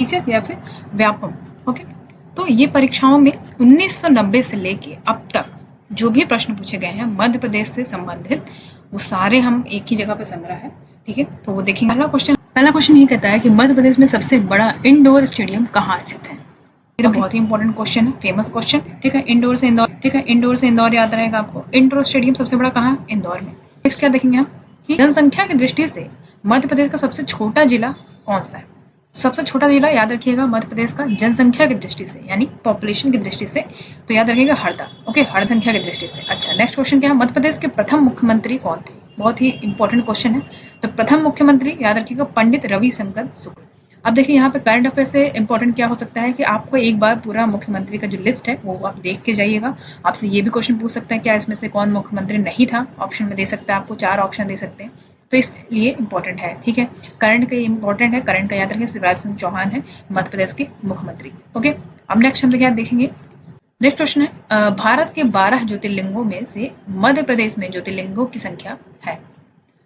विशेष या फिर व्यापम। ओके, तो ये परीक्षाओं में 1990 से लेके अब तक जो भी प्रश्न पूछे गए हैं मध्य प्रदेश से संबंधित, वो सारे हम एक ही जगह पे संग्रह है। ठीक है, तो वो देखेंगे। पहला क्वेश्चन ये कहता है कि मध्य प्रदेश में सबसे बड़ा इंडोर स्टेडियम कहाँ स्थित है। ये तो बहुत ही इंपॉर्टेंट क्वेश्चन है, फेमस क्वेश्चन। ठीक है, इंडोर से इंदौर याद रहेगा आपको। इंडोर स्टेडियम सबसे बड़ा कहाँ है? इंदौर में। नेक्स्ट क्या देखेंगे हम कि जनसंख्या की दृष्टि से मध्य प्रदेश का सबसे छोटा जिला कौन सा है। सबसे छोटा जिला याद रखिएगा मध्य प्रदेश का जनसंख्या की दृष्टि से, यानी पॉपुलेशन की दृष्टि से, तो याद रखिएगा हरदा। ओके, हरदा संख्या की दृष्टि से। अच्छा, नेक्स्ट क्वेश्चन क्या है, मध्य प्रदेश के प्रथम मुख्यमंत्री कौन थे। बहुत ही इंपॉर्टेंट क्वेश्चन है। तो प्रथम मुख्यमंत्री याद रखिएगा पंडित रविशंकर शुक्ल। अब देखिए यहाँ पे करंट अफेयर से इंपॉर्टेंट क्या हो सकता है कि आपको एक बार पूरा मुख्यमंत्री का जो लिस्ट है वो आप देख के जाइएगा। आपसे ये भी क्वेश्चन पूछ सकता है क्या इसमें से कौन मुख्यमंत्री नहीं था, ऑप्शन में दे सकता है, आपको 4 ऑप्शन दे सकते हैं, तो इसलिए इंपॉर्टेंट है। ठीक है, करंट का इंपॉर्टेंट है, करंट का याद रखें शिवराज सिंह चौहान है मध्य प्रदेश के मुख्यमंत्री। ओके, अब नेक्स्ट हम क्या देखेंगे। नेक्स्ट क्वेश्चन है भारत के 12 ज्योतिर्लिंगों में से मध्य प्रदेश में ज्योतिर्लिंगों की संख्या है।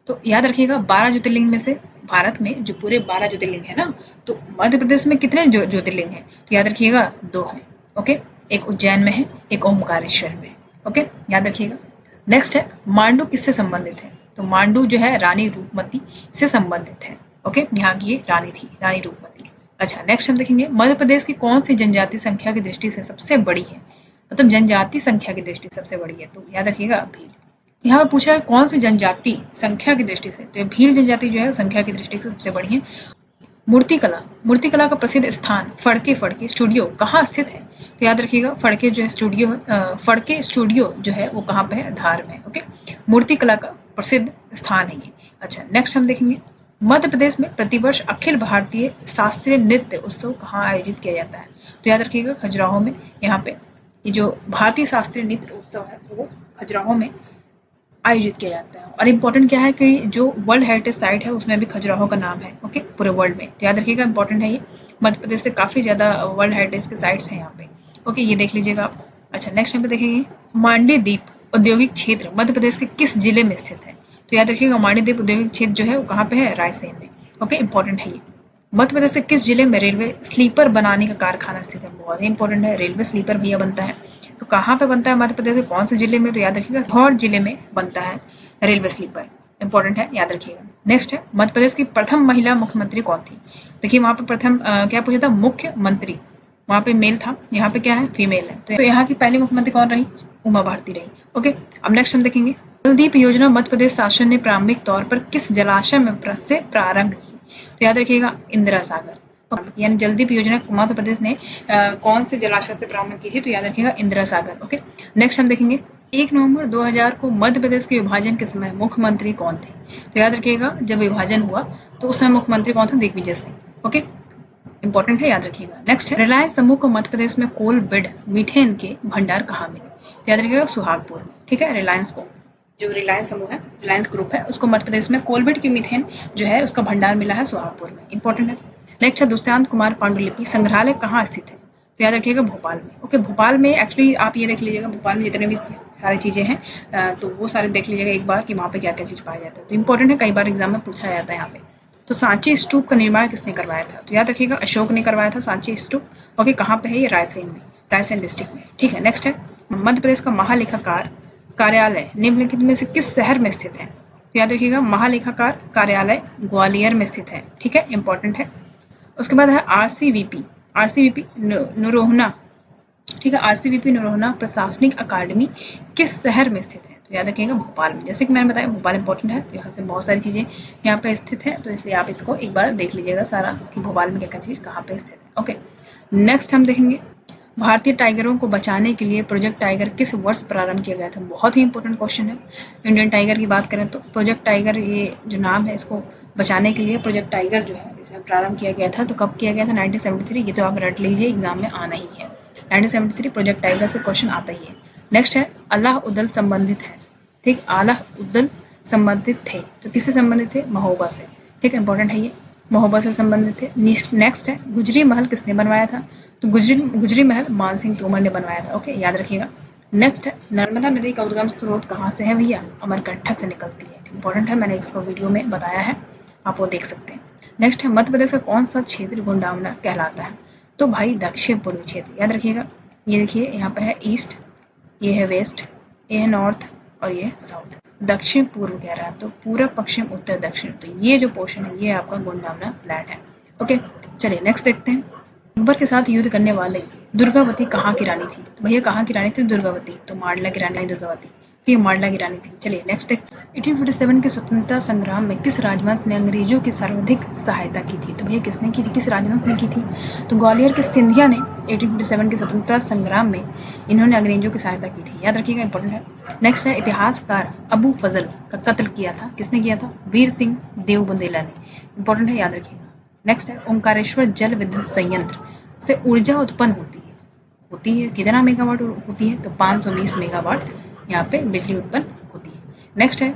तो याद रखिएगा 12 ज्योतिर्लिंग में से भारत में जो पूरे 12 ज्योतिर्लिंग है ना, तो मध्य प्रदेश में कितने ज्योतिर्लिंग हैं, तो याद रखिएगा 2 हैं। ओके, एक उज्जैन में है, एक ओमकारेश्वर में है। ओके, याद रखिएगा। नेक्स्ट है मांडू किससे संबंधित है, तो मांडू जो है रानी रूपमती से संबंधित है। ओके, यहाँ की ये रानी थी, रानी रूपमती। अच्छा, नेक्स्ट हम देखेंगे मध्य प्रदेश की कौन सी जनजाति संख्या की दृष्टि से सबसे बड़ी है, मतलब जनजाति संख्या की दृष्टि से सबसे बड़ी है, तो याद रखिएगा भील। यहाँ पे पूछा है कौन सी जनजाति संख्या की दृष्टि से, तो ये भील जनजाति जो है संख्या की दृष्टि से सबसे बड़ी है। मूर्तिकला का प्रसिद्ध स्थान फड़के स्टूडियो कहाँ स्थित है, तो याद रखिएगा फड़के जो है स्टूडियो, फड़के स्टूडियो जो है वो कहाँ पे है, धार में। ओके, मूर्तिकला का प्रसिद्ध स्थान है ये। अच्छा, नेक्स्ट हम देखेंगे मध्य प्रदेश में प्रतिवर्ष अखिल भारतीय शास्त्रीय नृत्य उत्सव कहाँ आयोजित किया जाता है, तो याद रखिएगा खजुराहो में। यहाँ पे ये जो भारतीय शास्त्रीय नृत्य उत्सव है वो खजुराहो में आयोजित किया जाता है। और इम्पोर्टेंट क्या है कि जो वर्ल्ड हेरिटेज साइट है उसमें भी खजुराहो का नाम है। ओके, पूरे वर्ल्ड में, तो याद रखिएगा इंपॉर्टेंट है ये। मध्य प्रदेश से काफ़ी ज़्यादा वर्ल्ड हेरिटेज के साइट्स हैं यहाँ पे। ओके, ये देख लीजिएगा आप। अच्छा, नेक्स्ट पे देखेंगे मांडे द्वीप औद्योगिक क्षेत्र मध्य प्रदेश के किस जिले में स्थित है, तो याद रखिएगा मांडे द्वीप औद्योगिक क्षेत्र जो है वो कहाँ पे है, रायसेन में। ओके, इंपॉर्टेंट है ये। मध्य प्रदेश के किस जिले में रेलवे स्लीपर बनाने का कारखाना स्थित है, बहुत ही इंपॉर्टेंट है। रेलवे स्लीपर भैया बनता है, तो कहाँ पे बनता है मध्य प्रदेश के कौन से जिले में, तो याद रखिएगा सीहोर जिले में बनता है रेलवे स्लीपर। इंपॉर्टेंट है, याद रखिएगा। नेक्स्ट है मध्य प्रदेश की प्रथम महिला मुख्यमंत्री कौन थी, देखिए वहां पे प्रथम क्या पूछा था, मुख्यमंत्री, वहां पे मेल था, यहाँ पे क्या है, फीमेल है। तो यहाँ की पहली मुख्यमंत्री कौन रही, उमा भारती रही। ओके, अब नेक्स्ट हम देखेंगे जल दीप योजना मध्य प्रदेश शासन ने प्रारंभिक तौर पर किस जलाशय में से प्रारंभ की, तो याद रखिएगा इंदिरा सागर, यानी जल दीप योजना मध्य प्रदेश ने कौन से जलाशय से प्रारंभ की थी, तो याद रखिएगा इंदिरा सागर। ओके, नेक्स्ट हम देखेंगे 1 नवंबर 2000 को मध्य प्रदेश के विभाजन के समय मुख्यमंत्री कौन थे, तो याद रखिएगा जब विभाजन हुआ तो उस समय मुख्यमंत्री कौन थे, दिग्विजय सिंह। ओके, इंपॉर्टेंट है, याद रखिएगा। नेक्स्ट है रिलायंस समूह को मध्य प्रदेश में कोल बेड मीथेन के भंडार कहाँ मिले, तो याद रखिएगा सुहागपुर में। ठीक है, रिलायंस को, जो रिलायंस समूह है, रिलायंस ग्रुप है, उसको मध्य प्रदेश में कोलबेड की मीथेन जो है उसका भंडार मिला है सुहागपुर में। इंपॉर्टेंट है। नेक्स्ट है दुष्यंत कुमार पांडुलिपि संग्रहालय कहाँ स्थित है, तो याद रखिएगा भोपाल में। ओके, भोपाल में एक्चुअली आप ये देख लीजिएगा भोपाल में जितने भी सारी चीज़ें हैं तो वो सारे देख लीजिएगा एक बार कि वहाँ पे क्या क्या चीज़ पाया जाता है, तो इंपॉर्टेंट है, कई बार एग्जाम में पूछा जाता है यहाँ से। तो सांची स्तूप का निर्माण किसने करवाया था, तो याद रखिएगा अशोक ने करवाया था सांची स्तूप। ओके, कहाँ पे है ये, रायसेन में, रायसेन डिस्ट्रिक्ट में। ठीक है, नेक्स्ट है मध्य प्रदेश का महालेखाकार कार्यालय निम्नलिखित में से किस शहर में स्थित है, तो याद रखिएगा महालेखाकार कार्यालय ग्वालियर में स्थित है। ठीक है, इंपॉर्टेंट है। उसके बाद है आरसीवीपी नरोहना। ठीक है, आरसीवीपी नरोहना प्रशासनिक अकादमी किस शहर में स्थित है, तो याद रखिएगा भोपाल में। जैसे कि मैंने बताया भोपाल इंपॉर्टेंट है, तो यहाँ से बहुत सारी चीज़ें यहाँ पे स्थित है, तो इसलिए आप इसको एक बार देख लीजिएगा सारा कि भोपाल में क्या क्या चीज़ कहाँ पे स्थित है। ओके, नेक्स्ट हम देखेंगे भारतीय टाइगरों को बचाने के लिए प्रोजेक्ट टाइगर किस वर्ष प्रारंभ किया गया था, बहुत ही इंपॉर्टेंट क्वेश्चन है। इंडियन टाइगर की बात करें तो प्रोजेक्ट टाइगर ये जो नाम है इसको बचाने के लिए प्रोजेक्ट टाइगर जो है इसे प्रारंभ किया गया था, तो कब किया गया था, 1973। ये तो आप रट लीजिए, एग्जाम में आना ही है। 1973 प्रोजेक्ट टाइगर से क्वेश्चन आता ही है। नेक्स्ट है अल्लाह उद्दल संबंधित है। ठीक, आल्हा उद्दल संबंधित थे, तो किससे संबंधित थे, महोबा से। ठीक है, इंपॉर्टेंट है ये, महोबा से संबंधित थे। नेक्स्ट है गुजरी महल किसने बनवाया था, तो गुजरी महल मान सिंह तोमर ने बनवाया था। ओके, याद रखिएगा। नेक्स्ट है नर्मदा नदी का उद्गम स्रोत कहाँ से है भैया, अमरकंटक से निकलती है। इंपॉर्टेंट है, मैंने इसको वीडियो में बताया है, आप वो देख सकते हैं। नेक्स्ट है मध्य प्रदेश का कौन सा क्षेत्र गुंडावना कहलाता है? तो भाई दक्षिण पूर्वी क्षेत्र, याद रखिएगा। ये देखिए यहाँ पे है ईस्ट, ये है वेस्ट, ये है नॉर्थ और ये साउथ। दक्षिण पूर्व कह रहा है तो पूर्व पश्चिम उत्तर दक्षिण, तो ये जो पोर्शन है ये आपका गुंडावना लैंड है। ओके, चलिए नेक्स्ट देखते हैं। अकबर के साथ युद्ध करने वाले दुर्गावती कहाँ की रानी थी? तो भैया कहाँ की रानी थी? दुर्गावती। तो मांडला की रानी दुर्गावती, ये मांडला की रानी थी। चलिए नेक्स्ट देखते हैं। 1847 के स्वतंत्रता संग्राम में किस राजवंश ने अंग्रेजों की सर्वाधिक सहायता की थी? तो भैया किसने की थी, किस राजवंश ने की थी? तो ग्वालियर के सिंधिया ने 1847 के स्वतंत्रता संग्राम में इन्होंने अंग्रेजों की सहायता की थी, याद रखिएगा, इंपॉर्टेंट है। नेक्स्ट है इतिहासकार अबू फजल का कत्ल किया था, किसने किया था? वीर सिंह देवबंदेला ने, इंपॉर्टेंट है, याद रखिएगा। नेक्स्ट है ओंकारेश्वर जल विद्युत संयंत्र से ऊर्जा उत्पन्न होती है कितना मेगावाट होती है? तो 520 मेगावाट यहाँ पे बिजली उत्पन्न होती है। नेक्स्ट है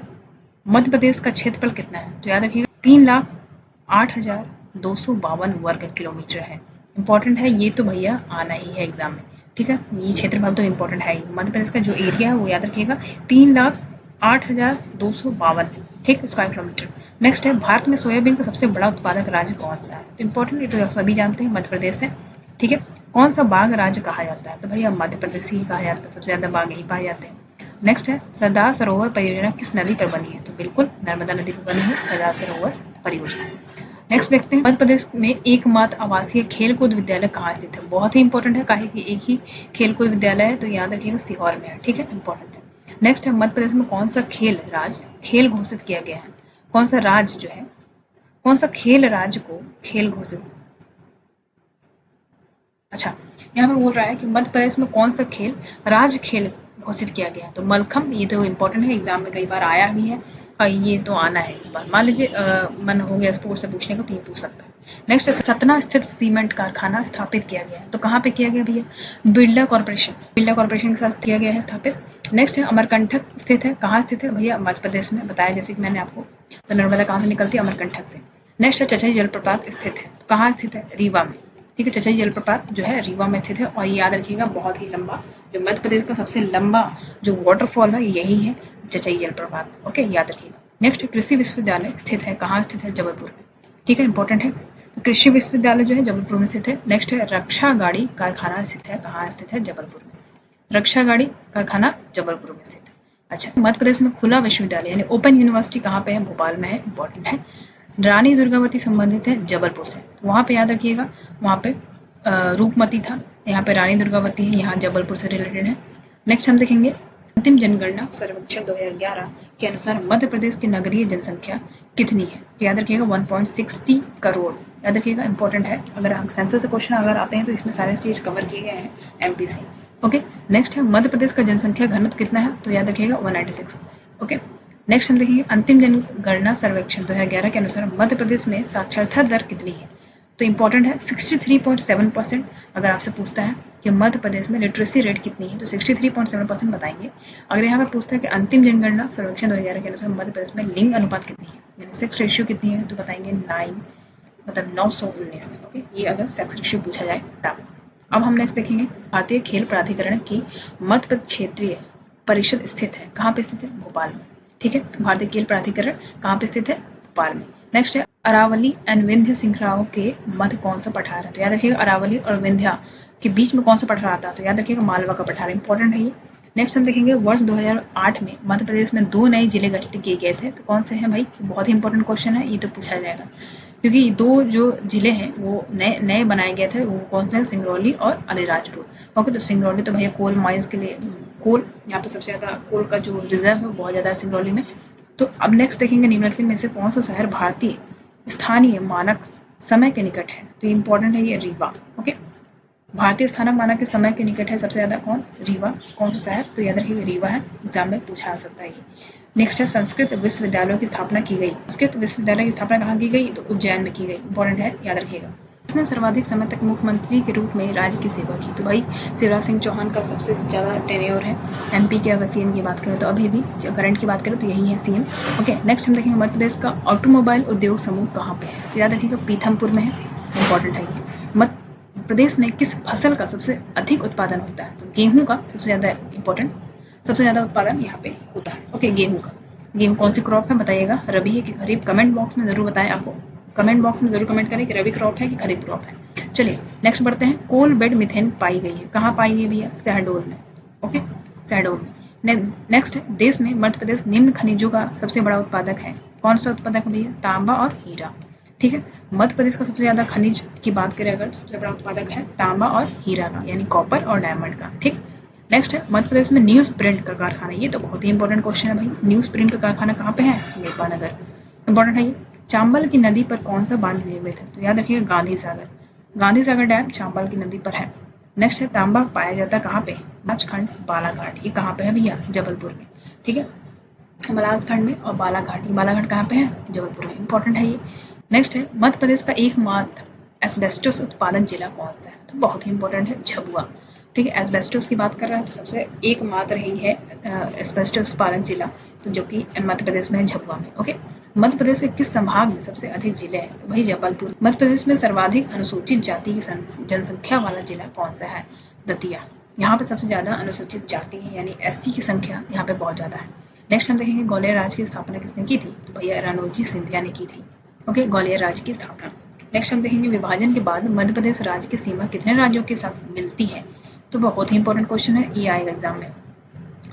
मध्य प्रदेश का क्षेत्रफल कितना है? तो याद रखिएगा 3,08,252 वर्ग किलोमीटर है, इंपॉर्टेंट है, ये तो भैया आना ही है एग्जाम में, ठीक है, ये क्षेत्रफल तो इंपॉर्टेंट है ही। मध्य प्रदेश का जो एरिया है वो याद रखिएगा 3,08,252, ठीक, स्क्वायर किलोमीटर। नेक्स्ट है भारत में सोयाबीन का सबसे बड़ा उत्पादक राज्य कौन सा है? तो इंपॉर्टेंट, ये तो सभी जानते हैं, मध्य प्रदेश है, ठीक है। कौन सा बाघ राज्य कहा जाता है? तो भैया मध्य प्रदेश ही कहा जाता है, सबसे ज्यादा बाघ यही पाए जाते हैं। नेक्स्ट है सरदार सरोवर परियोजना किस नदी पर बनी है? तो बिल्कुल नर्मदा नदी पर बनी है सरदार सरोवर परियोजना। नेक्स्ट देखते हैं मध्य प्रदेश में एकमात्र आवासीय खेलकूद विद्यालय कहाँ स्थित है? बहुत ही इंपॉर्टेंट है, काहे कि एक ही खेलकूद विद्यालय है, तो याद रखिएगा सीहोर में है, ठीक है, इंपॉर्टेंट है। नेक्स्ट है मध्य प्रदेश में कौन सा खेल घोषित किया गया है? कौन सा राज्य जो है, कौन सा खेल राज्य को खेल घोषित, अच्छा, यहाँ पे बोल रहा है कि मध्य प्रदेश में कौन सा खेल राज्य खेल घोषित किया गया? तो मलखम्ब, ये तो इम्पोर्टेंट है, एग्जाम में कई बार आया भी है और ये तो आना है इस बार। मान लीजिए मन हो गया स्पोर्ट्स से पूछने का तो ये पूछ सकता है। नेक्स्ट, सतना स्थित सीमेंट कारखाना स्थापित किया गया है, तो कहाँ पे किया गया भैया? बिरला कॉर्पोरेशन के साथ किया गया है स्थापित। नेक्स्ट है अमरकंटक स्थित है, कहाँ स्थित है भैया? मध्य प्रदेश में, बताया जैसे कि मैंने आपको, तो नर्मदा कहाँ से निकलती है? अमरकंटक से। नेक्स्ट है चचई जलप्रपात स्थित है, तो कहाँ स्थित है? रीवा में, ठीक है, चचई जलप्रपात जो है रीवा में स्थित है। और ये याद रखिएगा बहुत ही लंबा, जो मध्य प्रदेश का सबसे लंबा जो वाटरफॉल है यही है चचई जलप्रपात, ओके, याद रखिएगा। नेक्स्ट कृषि विश्वविद्यालय स्थित है, कहाँ स्थित है? जबलपुर में, ठीक है, इंपॉर्टेंट है, तो कृषि विश्वविद्यालय जो है जबलपुर में स्थित है। नेक्स्ट है रक्षा गाड़ी कारखाना स्थित है, कहाँ स्थित है? जबलपुर में, रक्षा गाड़ी कारखाना जबलपुर में स्थित है। अच्छा, मध्य प्रदेश में खुला विश्वविद्यालय यानी ओपन यूनिवर्सिटी कहाँ पे है? भोपाल में है, इंपॉर्टेंट है। रानी दुर्गावती संबंधित है जबलपुर से, तो वहाँ पे याद रखिएगा, वहाँ पे रूपमती था, यहाँ पे रानी दुर्गावती है, यहाँ जबलपुर से रिलेटेड है। नेक्स्ट हम देखेंगे अंतिम जनगणना सर्वेक्षण 2011 के अनुसार मध्य प्रदेश की नगरीय जनसंख्या कितनी है? तो याद रखिएगा 1.60 करोड़, याद रखिएगा, इंपॉर्टेंट है, अगर सेंसस से क्वेश्चन अगर आते हैं तो इसमें सारे चीज कवर किए गए हैं एमपी से। ओके, नेक्स्ट है मध्य प्रदेश का जनसंख्या घनत्व कितना है? तो याद रखिएगा 196। ओके, नेक्स्ट हम देखेंगे अंतिम जनगणना सर्वेक्षण 2011 के अनुसार मध्य प्रदेश में साक्षरता दर कितनी है? तो इंपॉर्टेंट है 63.7%। अगर आपसे पूछता है कि मध्य प्रदेश में लिटरेसी रेट कितनी है तो 63.7% बताएंगे। अगर यहाँ पे पूछता है कि अंतिम जनगणना सर्वेक्षण 2011 के अनुसार मध्य प्रदेश में लिंग अनुपात कितनी है, यानी सेक्स रेशियो कितनी है, तो बताएंगे 9, मतलब 919। ओके, ये अगर सेक्स रेशियो पूछा जाए तब। अब हम नेक्स्ट देखेंगे भारतीय खेल प्राधिकरण की मध्य प्रदेश क्षेत्रीय परिषद स्थित है, कहाँ पे स्थित है? भोपाल में, ठीक है, भारतीय खेल प्राधिकरण कहाँ पे स्थित है? भोपाल में। नेक्स्ट है अरावली एंड विंध्य श्रृंखलाओं के मध्य कौन सा पठार है? तो याद रखिएगा अरावली और विंध्या के बीच में कौन सा पठार आता है? तो याद रखिएगा मालवा का पठार, इंपॉर्टेंट है ये। नेक्स्ट हम देखेंगे वर्ष 2008 में मध्य प्रदेश में 2 नए जिले गठित किए गए थे, तो कौन से हैं भाई? बहुत ही इंपॉर्टेंट क्वेश्चन है, ये तो पूछा जाएगा, क्योंकि 2 जो जिले हैं वो नए नए बनाए गए थे, वो कौन से हैं? सिंगरौली और अलीराजपुर। ओके, तो सिंगरौली तो भैया कोल माइंस के लिए, कोल यहाँ पे सबसे ज्यादा कोल का जो रिजर्व है वो बहुत ज्यादा है सिंगरौली में। तो अब नेक्स्ट देखेंगे निम्नलिखित में से कौन सा शहर भारतीय स्थानीय मानक समय के निकट है? तो इंपॉर्टेंट है ये रीवा। ओके, भारतीय स्थानक मानक के समय के निकट है सबसे ज्यादा कौन? रीवा। कौन सा शहर? तो याद रखिए रीवा है, एग्जाम में पूछा जा सकता है ये। नेक्स्ट है संस्कृत विश्वविद्यालयों की स्थापना की गई, संस्कृत विश्वविद्यालय की स्थापना कहाँ की गई? तो उज्जैन में की गई, इंपॉर्टेंट है, याद रखिएगा। इसने सर्वाधिक समय तक मुख्यमंत्री के रूप में राज्य की सेवा की, तो भाई शिवराज सिंह चौहान का सबसे ज्यादा टेन्योर है। एमपी के अगर सीएम की बात करें तो अभी भी करंट की बात करें तो यही है सीएम। ओके, नेक्स्ट हम देखेंगे मध्य प्रदेश का ऑटोमोबाइल उद्योग समूह कहाँ पे है? तो याद रखिएगा पीथमपुर में है, इंपॉर्टेंट है ये। मध्य प्रदेश में किस फसल का सबसे अधिक उत्पादन होता है? तो गेहूं का सबसे ज्यादा इंपॉर्टेंट, सबसे ज्यादा उत्पादन यहाँ पे होता है। ओके, गेहूं का, गेहूं कौन सी क्रॉप है बताइएगा, रबी है कि खरीफ? कमेंट बॉक्स में जरूर बताएं, आपको कमेंट बॉक्स में जरूर कमेंट करें कि रबी क्रॉप है कि खरीफ क्रॉप है। चलिए नेक्स्ट बढ़ते हैं। कोल बेड मिथेन पाई गई है, कहाँ पाई गई भैया? शहडोल में। ओके, शहडोल में। नेक्स्ट है, देश में मध्य प्रदेश निम्न खनिजों का सबसे बड़ा उत्पादक है। कौन सा उत्पादक है भैया? तांबा और हीरा। ठीक है, मध्य प्रदेश का सबसे ज्यादा खनिज की बात करें अगर, सबसे बड़ा उत्पादक है तांबा और हीरा का, यानी कॉपर और डायमंड का। ठीक, नेक्स्ट है, मध्य प्रदेश में न्यूज प्रिंट का कारखाना, ये तो बहुत ही इंपॉर्टेंट क्वेश्चन है भाई। न्यूज प्रिंट का कारखाना कहाँ पे है? नेपानगर। इंपॉर्टेंट है ये। चांबल की नदी पर कौन सा बांध निर्मित है? तो याद रखिएगा गांधी सागर। गांधी सागर डैम चांबल की नदी पर है। नेक्स्ट है, तांबा पाया जाता है कहाँ पे? मलाजखंड बालाघाट। ये कहाँ पे है भैया? जबलपुर में। ठीक है, मलाजखंड में और बालाघाट, ये बालाघाट कहाँ पे है? जबलपुर में। इंपॉर्टेंट है ये। नेक्स्ट है, मध्य प्रदेश का एकमात्र एस्बेस्टोस उत्पादन जिला कौन सा है? तो बहुत ही इंपॉर्टेंट है, झाबुआ। ठीक है, एस्बेस्टोस की बात कर रहा है तो सबसे एकमात्र ही है एस्बेस्टोस उत्पादन जिला, तो जो कि मध्य प्रदेश में है, झाबुआ में। ओके, मध्य प्रदेश के किस संभाग में सबसे अधिक जिले हैं? तो भाई जबलपुर। मध्य प्रदेश में सर्वाधिक अनुसूचित जाति की जनसंख्या वाला जिला कौन सा है? दतिया। यहाँ पे सबसे ज्यादा अनुसूचित जाति है, यानी एससी की संख्या यहाँ पे बहुत ज्यादा है। नेक्स्ट हम देखेंगे, ग्वालियर राज्य की स्थापना किसने की थी? तो भैया रणोजी सिंधिया ने की थी। ओके, ग्वालियर राज्य की स्थापना। नेक्स्ट हम देखेंगे, विभाजन के बाद मध्य प्रदेश राज्य की सीमा कितने राज्यों के साथ मिलती है? तो बहुत ही इंपॉर्टेंट क्वेश्चन है, ये आएगा एग्जाम में।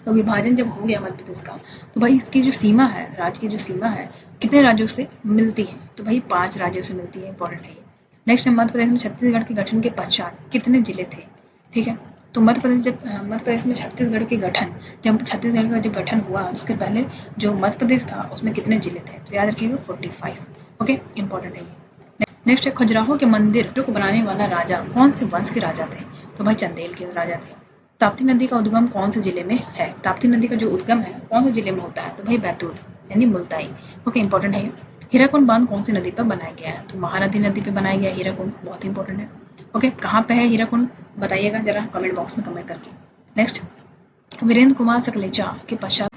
तो विभाजन जब हो गया मध्य प्रदेश का, तो भाई इसकी जो सीमा है, राज्य की जो सीमा है, कितने राज्यों से मिलती है? तो भाई 5 राज्यों से मिलती है। इंपॉर्टेंट है ये। नेक्स्ट है, मध्य प्रदेश में छत्तीसगढ़ के गठन के पश्चात कितने जिले थे? ठीक है, तो मध्य प्रदेश में छत्तीसगढ़ के गठन, जब छत्तीसगढ़ का जब गठन हुआ उसके पहले जो मध्य प्रदेश था उसमें कितने जिले थे? तो याद रखिएगा 45। ओके, इंपॉर्टेंट है ये। नेक्स्ट है, खजुराहो के मंदिर को बनाने वाला राजा कौन से वंश के राजा थे? तो भाई चंदेल के राजा थे। ताप्ती नदी का उद्गम कौन से जिले में है? ताप्ती नदी का जो उद्गम है कौन से जिले में होता है? तो भाई बैतूल, यानी मुल्ताई। ओके, इंपॉर्टेंट है ये। हीराकुंड बांध कौन सी नदी पर बनाया गया है? तो महानदी नदी पे बनाया गया हीराकुंड, बहुत इंपॉर्टेंट है। ओके, कहाँ पे है हीराकुंड? बताइएगा जरा कमेंट बॉक्स में कमेंट करके। नेक्स्ट, वीरेंद्र कुमार सकलेचा के पश्चात,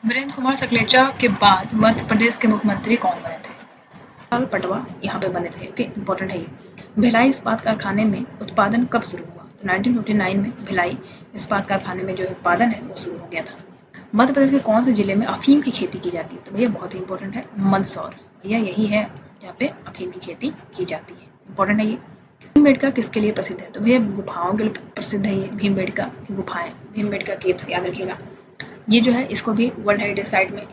वीरेंद्र कुमार सकलेचा के बाद मध्य प्रदेश के मुख्यमंत्री कौन बने थे? लाल पटवा यहाँ पे बने थे। ओके, इंपॉर्टेंट है ये। भिलाई इस्पात कारखाने में उत्पादन कब शुरू हुआ? तो 1959 में भिलाई इस्पात कारखाने में जो उत्पादन है वो शुरू हो गया था। मध्य प्रदेश के कौन से जिले में अफीम की खेती की जाती है? तो भैया बहुत ही इंपॉर्टेंट है, मंदसौर। भैया यही है जहाँ पे अफीम की खेती की जाती है। इंपॉर्टेंट है ये। भीमबेटका किसके लिए प्रसिद्ध है? तो भैया गुफाओं के लिए प्रसिद्ध है ये, भीमबेटका की गुफाएं, भीमबेटका केव्स, याद रखिएगा। ये जो है इसको भी वर्ल्ड हेरिटेज साइट में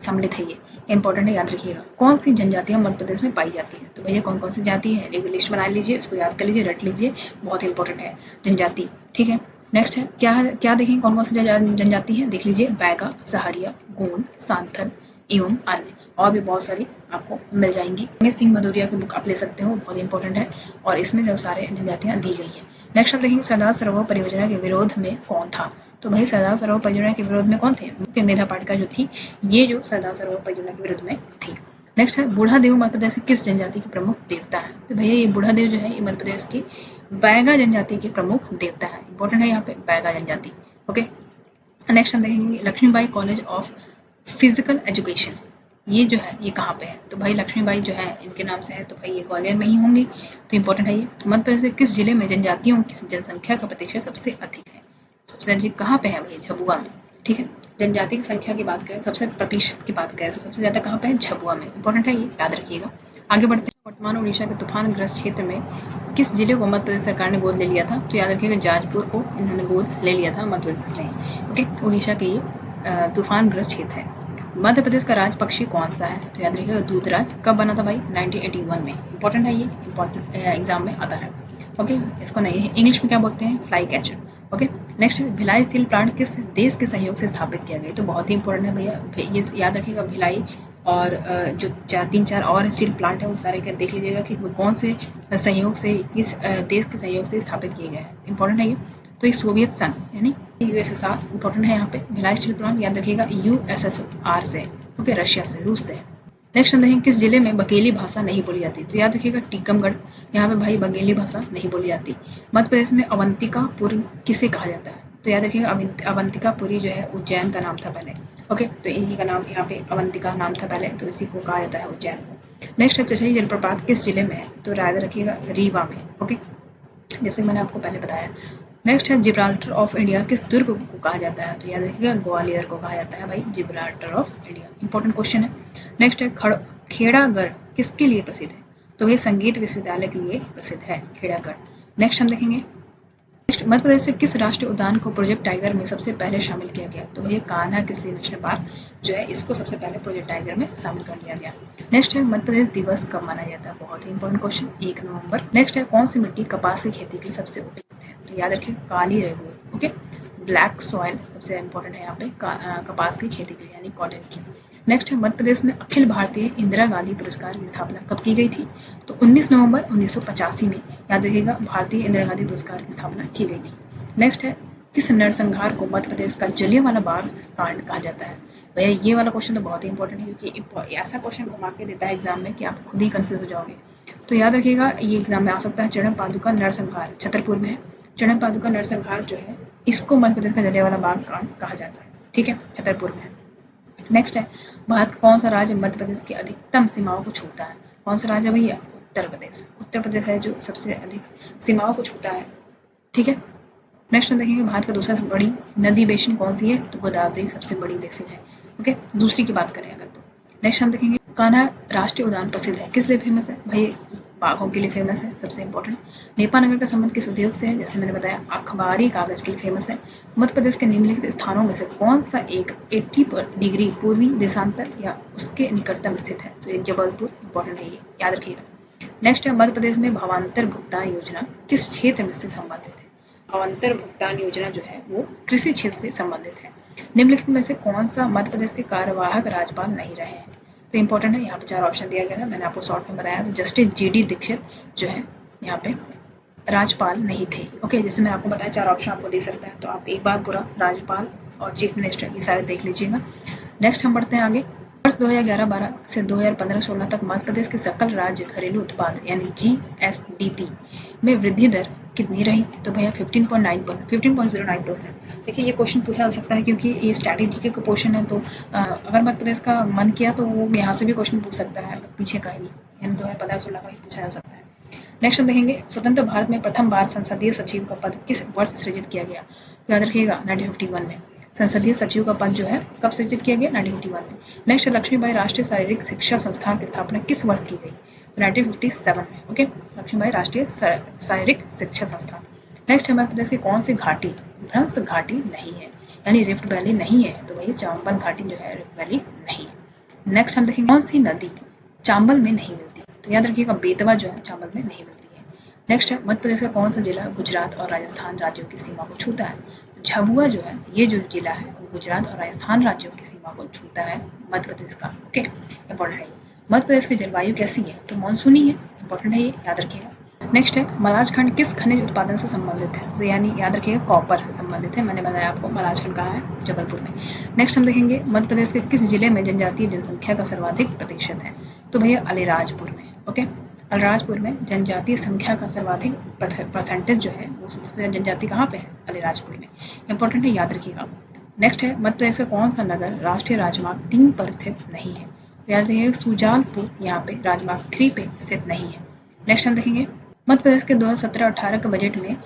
सम्मिलित है, ये इंपॉर्टेंट है, याद रखिएगा। कौन सी जनजातियां मध्य प्रदेश में पाई जाती है? तो भैया कौन कौन सी जाति है, एक लिस्ट बना लीजिए, उसको याद कर लीजिए, रट लीजिए, बहुत इंपॉर्टेंट है जनजाति। ठीक है, नेक्स्ट है, क्या देखेंगे कौन कौन सी जनजाति है, देख लीजिए, बैगा, सहारिया, गोंड, सांथल एवं अन्य, और भी बहुत सारी आपको मिल जाएंगी। सिंह भदौरिया की बुक आप ले सकते हो, बहुत इंपॉर्टेंट है, और इसमें जो सारे जनजातियां दी गई है। नेक्स्ट हम देखेंगे, सरदार सरोवर परियोजना के विरोध में कौन था? तो भाई सरदार सरोवर परियोजना के विरोध में कौन थे? मेधा पाटकर जो थी, ये जो सरदार सरोवर परियोजना के विरोध में थी। नेक्स्ट है, बूढ़ा देव मध्य प्रदेश की किस जनजाति के प्रमुख देवता है? तो भैया ये बूढ़ा देव जो है ये मध्य प्रदेश की बैगा जनजाति के प्रमुख देवता है। इंपॉर्टेंट है यहाँ पे बैगा जनजाति। ओके, नेक्स्ट हम देखेंगे, Laxmibai college of physical education, ये जो है ये कहाँ पे है? तो भाई लक्ष्मीबाई जो है इनके नाम से है, तो भाई ये ग्वालियर में ही होंगी, तो इंपॉर्टेंट है ये। मध्य प्रदेश के किस जिले में जनजातियों की जनसंख्या का प्रतिशत सबसे अधिक है? सबसे अधिक कहाँ पे है भैया? झाबुआ में। ठीक है, जनजाति की संख्या की बात करें, सबसे प्रतिशत की बात करें तो सबसे ज्यादा कहाँ पे है? झाबुआ में। इंपॉर्टेंट है ये, याद रखिएगा। आगे बढ़ते हैं, वर्तमान उड़ीसा के तूफानग्रस्त क्षेत्र में किस जिले को मध्य प्रदेश सरकार ने गोद ले लिया था? तो याद रखिएगा जाजपुर को इन्होंने गोद ले लिया था मध्य प्रदेश ने। ओके, उड़ीसा के ये तूफानग्रस्त क्षेत्र है। मध्य प्रदेश का राज पक्षी कौन सा है? तो याद रखिएगा दूधराज। कब बना था भाई? 1981 में। इंपॉर्टेंट है ये, इंपॉर्टेंट एग्जाम में आता है। ओके, इसको नहीं इंग्लिश में क्या बोलते हैं? Fly catcher. Okay, next, Bhilai steel plant किस देश के सहयोग से स्थापित किया गया? तो बहुत ही इंपॉर्टेंट है भैया, ये याद रखिएगा। भिलाई और जो 3-4 और स्टील प्लांट है वो सारे कर देख लीजिएगा कि कौन से सहयोग से, किस देश के सहयोग से स्थापित किए गए हैं। इंपॉर्टेंट है ये। तो ये सोवियत संघ यानी यूएसएसआर, इंपॉर्टेंट है यहाँ पे। भिलाई स्टील प्लांट याद रखिएगा यूएसएसआर से, ओके, रशिया से, रूस से। नेक्स्ट हम देखेंगे, किस जिले में बघेली भाषा नहीं बोली जाती? तो याद रखिएगा टीकमगढ़, यहाँ पे भाई बघेली भाषा नहीं बोली जाती। मध्य प्रदेश में अवंतिकापुर किसे कहा जाता है? तो याद रखिएगा अवंतिकापुरी जो है उज्जैन का नाम था पहले। ओके, तो इन्हीं का नाम यहाँ पे अवंतिका नाम था पहले, तो इसी को कहा जाता है उज्जैन को। नेक्स्ट है, चचई जलप्रपात किस जिले में है? तो याद रखिएगा रीवा में। ओके, जैसे मैंने आपको पहले बताया। नेक्स्ट है, जिब्राल्टर ऑफ इंडिया किस दुर्ग को कहा जाता है? तो याद रखिएगा ग्वालियर को कहा जाता है भाई, Gibraltar of India. Important question है। नेक्स्ट है, खेड़ागढ़ किसके लिए प्रसिद्ध है? तो ये संगीत विश्वविद्यालय के लिए प्रसिद्ध है खेड़ागढ़। नेक्स्ट हम देखेंगे, नेक्स्ट मध्य प्रदेश से किस राष्ट्रीय उद्यान को प्रोजेक्ट टाइगर में सबसे पहले शामिल किया गया? तो भैया कान्हा किसली नेशनल पार्क जो है इसको सबसे पहले प्रोजेक्ट टाइगर में शामिल कर लिया गया। नेक्स्ट है मध्य प्रदेश दिवस कब मनाया जाता है? बहुत ही इंपॉर्टेंट क्वेश्चन, 1 नवंबर। नेक्स्ट है कौन सी मिट्टी कपास की खेती के लिए सबसे उपयुक्त है? तो याद रखिए काली रेगुर, ओके। ब्लैक सॉइल सबसे इंपॉर्टेंट है यहाँ पे कपास की खेती के लिए यानी कॉटन की। नेक्स्ट है मध्य प्रदेश में अखिल भारतीय इंदिरा गांधी पुरस्कार की स्थापना कब की गई थी? तो 19 नवंबर 1985 में, याद रखिएगा, भारतीय इंदिरा गांधी पुरस्कार की स्थापना की गई थी। नेक्स्ट है किस नरसंहार को मध्य प्रदेश का जलियांवाला बाग कांड कहा जाता है? भैया ये वाला क्वेश्चन तो बहुत ही इंपॉर्टेंट है क्योंकि ऐसा क्वेश्चन घुमा के देता है एग्जाम में कि आप खुद ही कंफ्यूज हो जाओगे। तो याद रखिएगा ये एग्जाम में आ सकता है। चरण पादुका नरसंहार छतरपुर में है। चरण पादुका नरसंहार जो है इसको मध्य प्रदेश का जलियांवाला बाग कांड कहा जाता है, ठीक है, छतरपुर में है। नेक्स्ट है भारत कौन सा राज्य मध्य प्रदेश की अधिकतम सीमाओं को छूता है? कौन सा राज्य भैया? उत्तर प्रदेश। उत्तर प्रदेश है जो सबसे अधिक सीमाओं को छूता है, ठीक है। नेक्स्ट हम देखेंगे भारत का दूसरा बड़ी नदी बेसिन कौन सी है? तो गोदावरी सबसे बड़ी बेसिन है, ओके। दूसरी की बात करें अगर तो नेक्स्ट हम देखेंगे कान्हा राष्ट्रीय उद्यान प्रसिद्ध है किस लिए फेमस है? भाई बाघों के लिए फेमस है, सबसे इंपॉर्टेंट। नेपानगर का संबंध किस उद्योग से है? जैसे मैंने बताया अखबारी कागज के लिए फेमस है। मध्य प्रदेश के निम्नलिखित स्थानों में से कौन सा एक 80 डिग्री पूर्वी देशांतर या उसके निकटतम स्थित है? तो ये जबलपुर इंपॉर्टेंट है, ये याद रखिएगा। नेक्स्ट है मध्य प्रदेश में भावांतर भुगतान योजना किस क्षेत्र में से संबंधित है? भावांतर भुगतान योजना जो है वो कृषि क्षेत्र से संबंधित है। निम्नलिखित में से कौन सा मध्य प्रदेश के कार्यवाहक राज्यपाल नहीं रहे हैं? तो इंपॉर्टेंट है, यहाँ पे 4 ऑप्शन दिया गया था, मैंने आपको शॉर्ट में बताया। तो जस्टिस जीडी दीक्षित जो है यहाँ पे राज्यपाल नहीं थे, ओके। जैसे मैं आपको बताया 4 ऑप्शन आपको दे सकता है, तो आप एक बार पूरा राज्यपाल और चीफ मिनिस्टर ये सारे देख लीजिएगा। नेक्स्ट हम बढ़ते हैं आगे। वर्ष 2011-12 से 2015-16 तक मध्य प्रदेश के सकल राज्य घरेलू उत्पाद यानी जीएसडीपी में वृद्धि दर कितनी रही? तो भैया 15.09%। देखिए ये क्वेश्चन पूछा जा सकता है क्योंकि ये स्ट्रैटेजी का क्वेश्चन है, तो अगर मध्य प्रदेश का मन किया तो वो यहाँ से भी क्वेश्चन पूछ सकता है, पीछे का ही नहीं, यानी 2015-16 का ही पूछा जा सकता है। नेक्स्ट हम देखेंगे स्वतंत्र भारत में प्रथम बार संसदीय सचिव का पद किस वर्ष सृजित किया गया? याद रखिएगा 1951 में। संसदीय सचिव का पद जो है कब सृजित किया गया? 1951 में। नेक्स्ट लक्ष्मीबाई राष्ट्रीय शारीरिक शिक्षा संस्थान की स्थापना किस वर्ष की गई? 1957 में, ओके। लक्ष्मीबाई राष्ट्रीय शारीरिक शिक्षा संस्थान। नेक्स्ट मध्य प्रदेश की कौन सी घाटी भ्रंश घाटी नहीं है, यानी रिफ्ट वैली नहीं है? तो वही चंबल घाटी जो है रिफ्ट वैली नहीं है। नेक्स्ट हम देखेंगे कौन सी नदी चांबल में नहीं मिलती? तो याद रखिएगा बेतवा जो है चांबल में नहीं मिलती है। नेक्स्ट है मध्य प्रदेश का कौन सा जिला गुजरात और राजस्थान राज्यों की सीमा को छूता है? झाबुआ जो है ये जो जिला है वो गुजरात और राजस्थान राज्यों की सीमा को छूता है मध्य प्रदेश का, ओके। इंपॉर्टेंट है। मध्य प्रदेश की जलवायु कैसी है? तो मानसूनी है, इंपॉर्टेंट है, ये याद रखिएगा। नेक्स्ट है मलाज खंड किस खनिज उत्पादन से संबंधित है? तो यानी याद रखिएगा कॉपर से संबंधित है, मैंने बताया आपको मलाज खंड कहाँ है? जबलपुर में। नेक्स्ट हम देखेंगे मध्य प्रदेश के किस जिले में जनजातीय जनसंख्या का सर्वाधिक प्रतिशत है? तो भैया अलीराजपुर में, ओके। अलीराजपुर में जनजातीय संख्या का सर्वाधिक परसेंटेज जो है वो सबसे ज्यादा जनजाति कहाँ पे है? अलीराजपुर में। इंपॉर्टेंट है, याद रखिएगा। नेक्स्ट है मध्य प्रदेश का कौन सा नगर राष्ट्रीय राजमार्ग 3 पर स्थित नहीं है? याद रखिएगा सुजालपुर यहाँ पे राजमार्ग 3 पे स्थित नहीं है। नेक्स्ट हम देखेंगे मध्य प्रदेश के 2017-18 के बजट में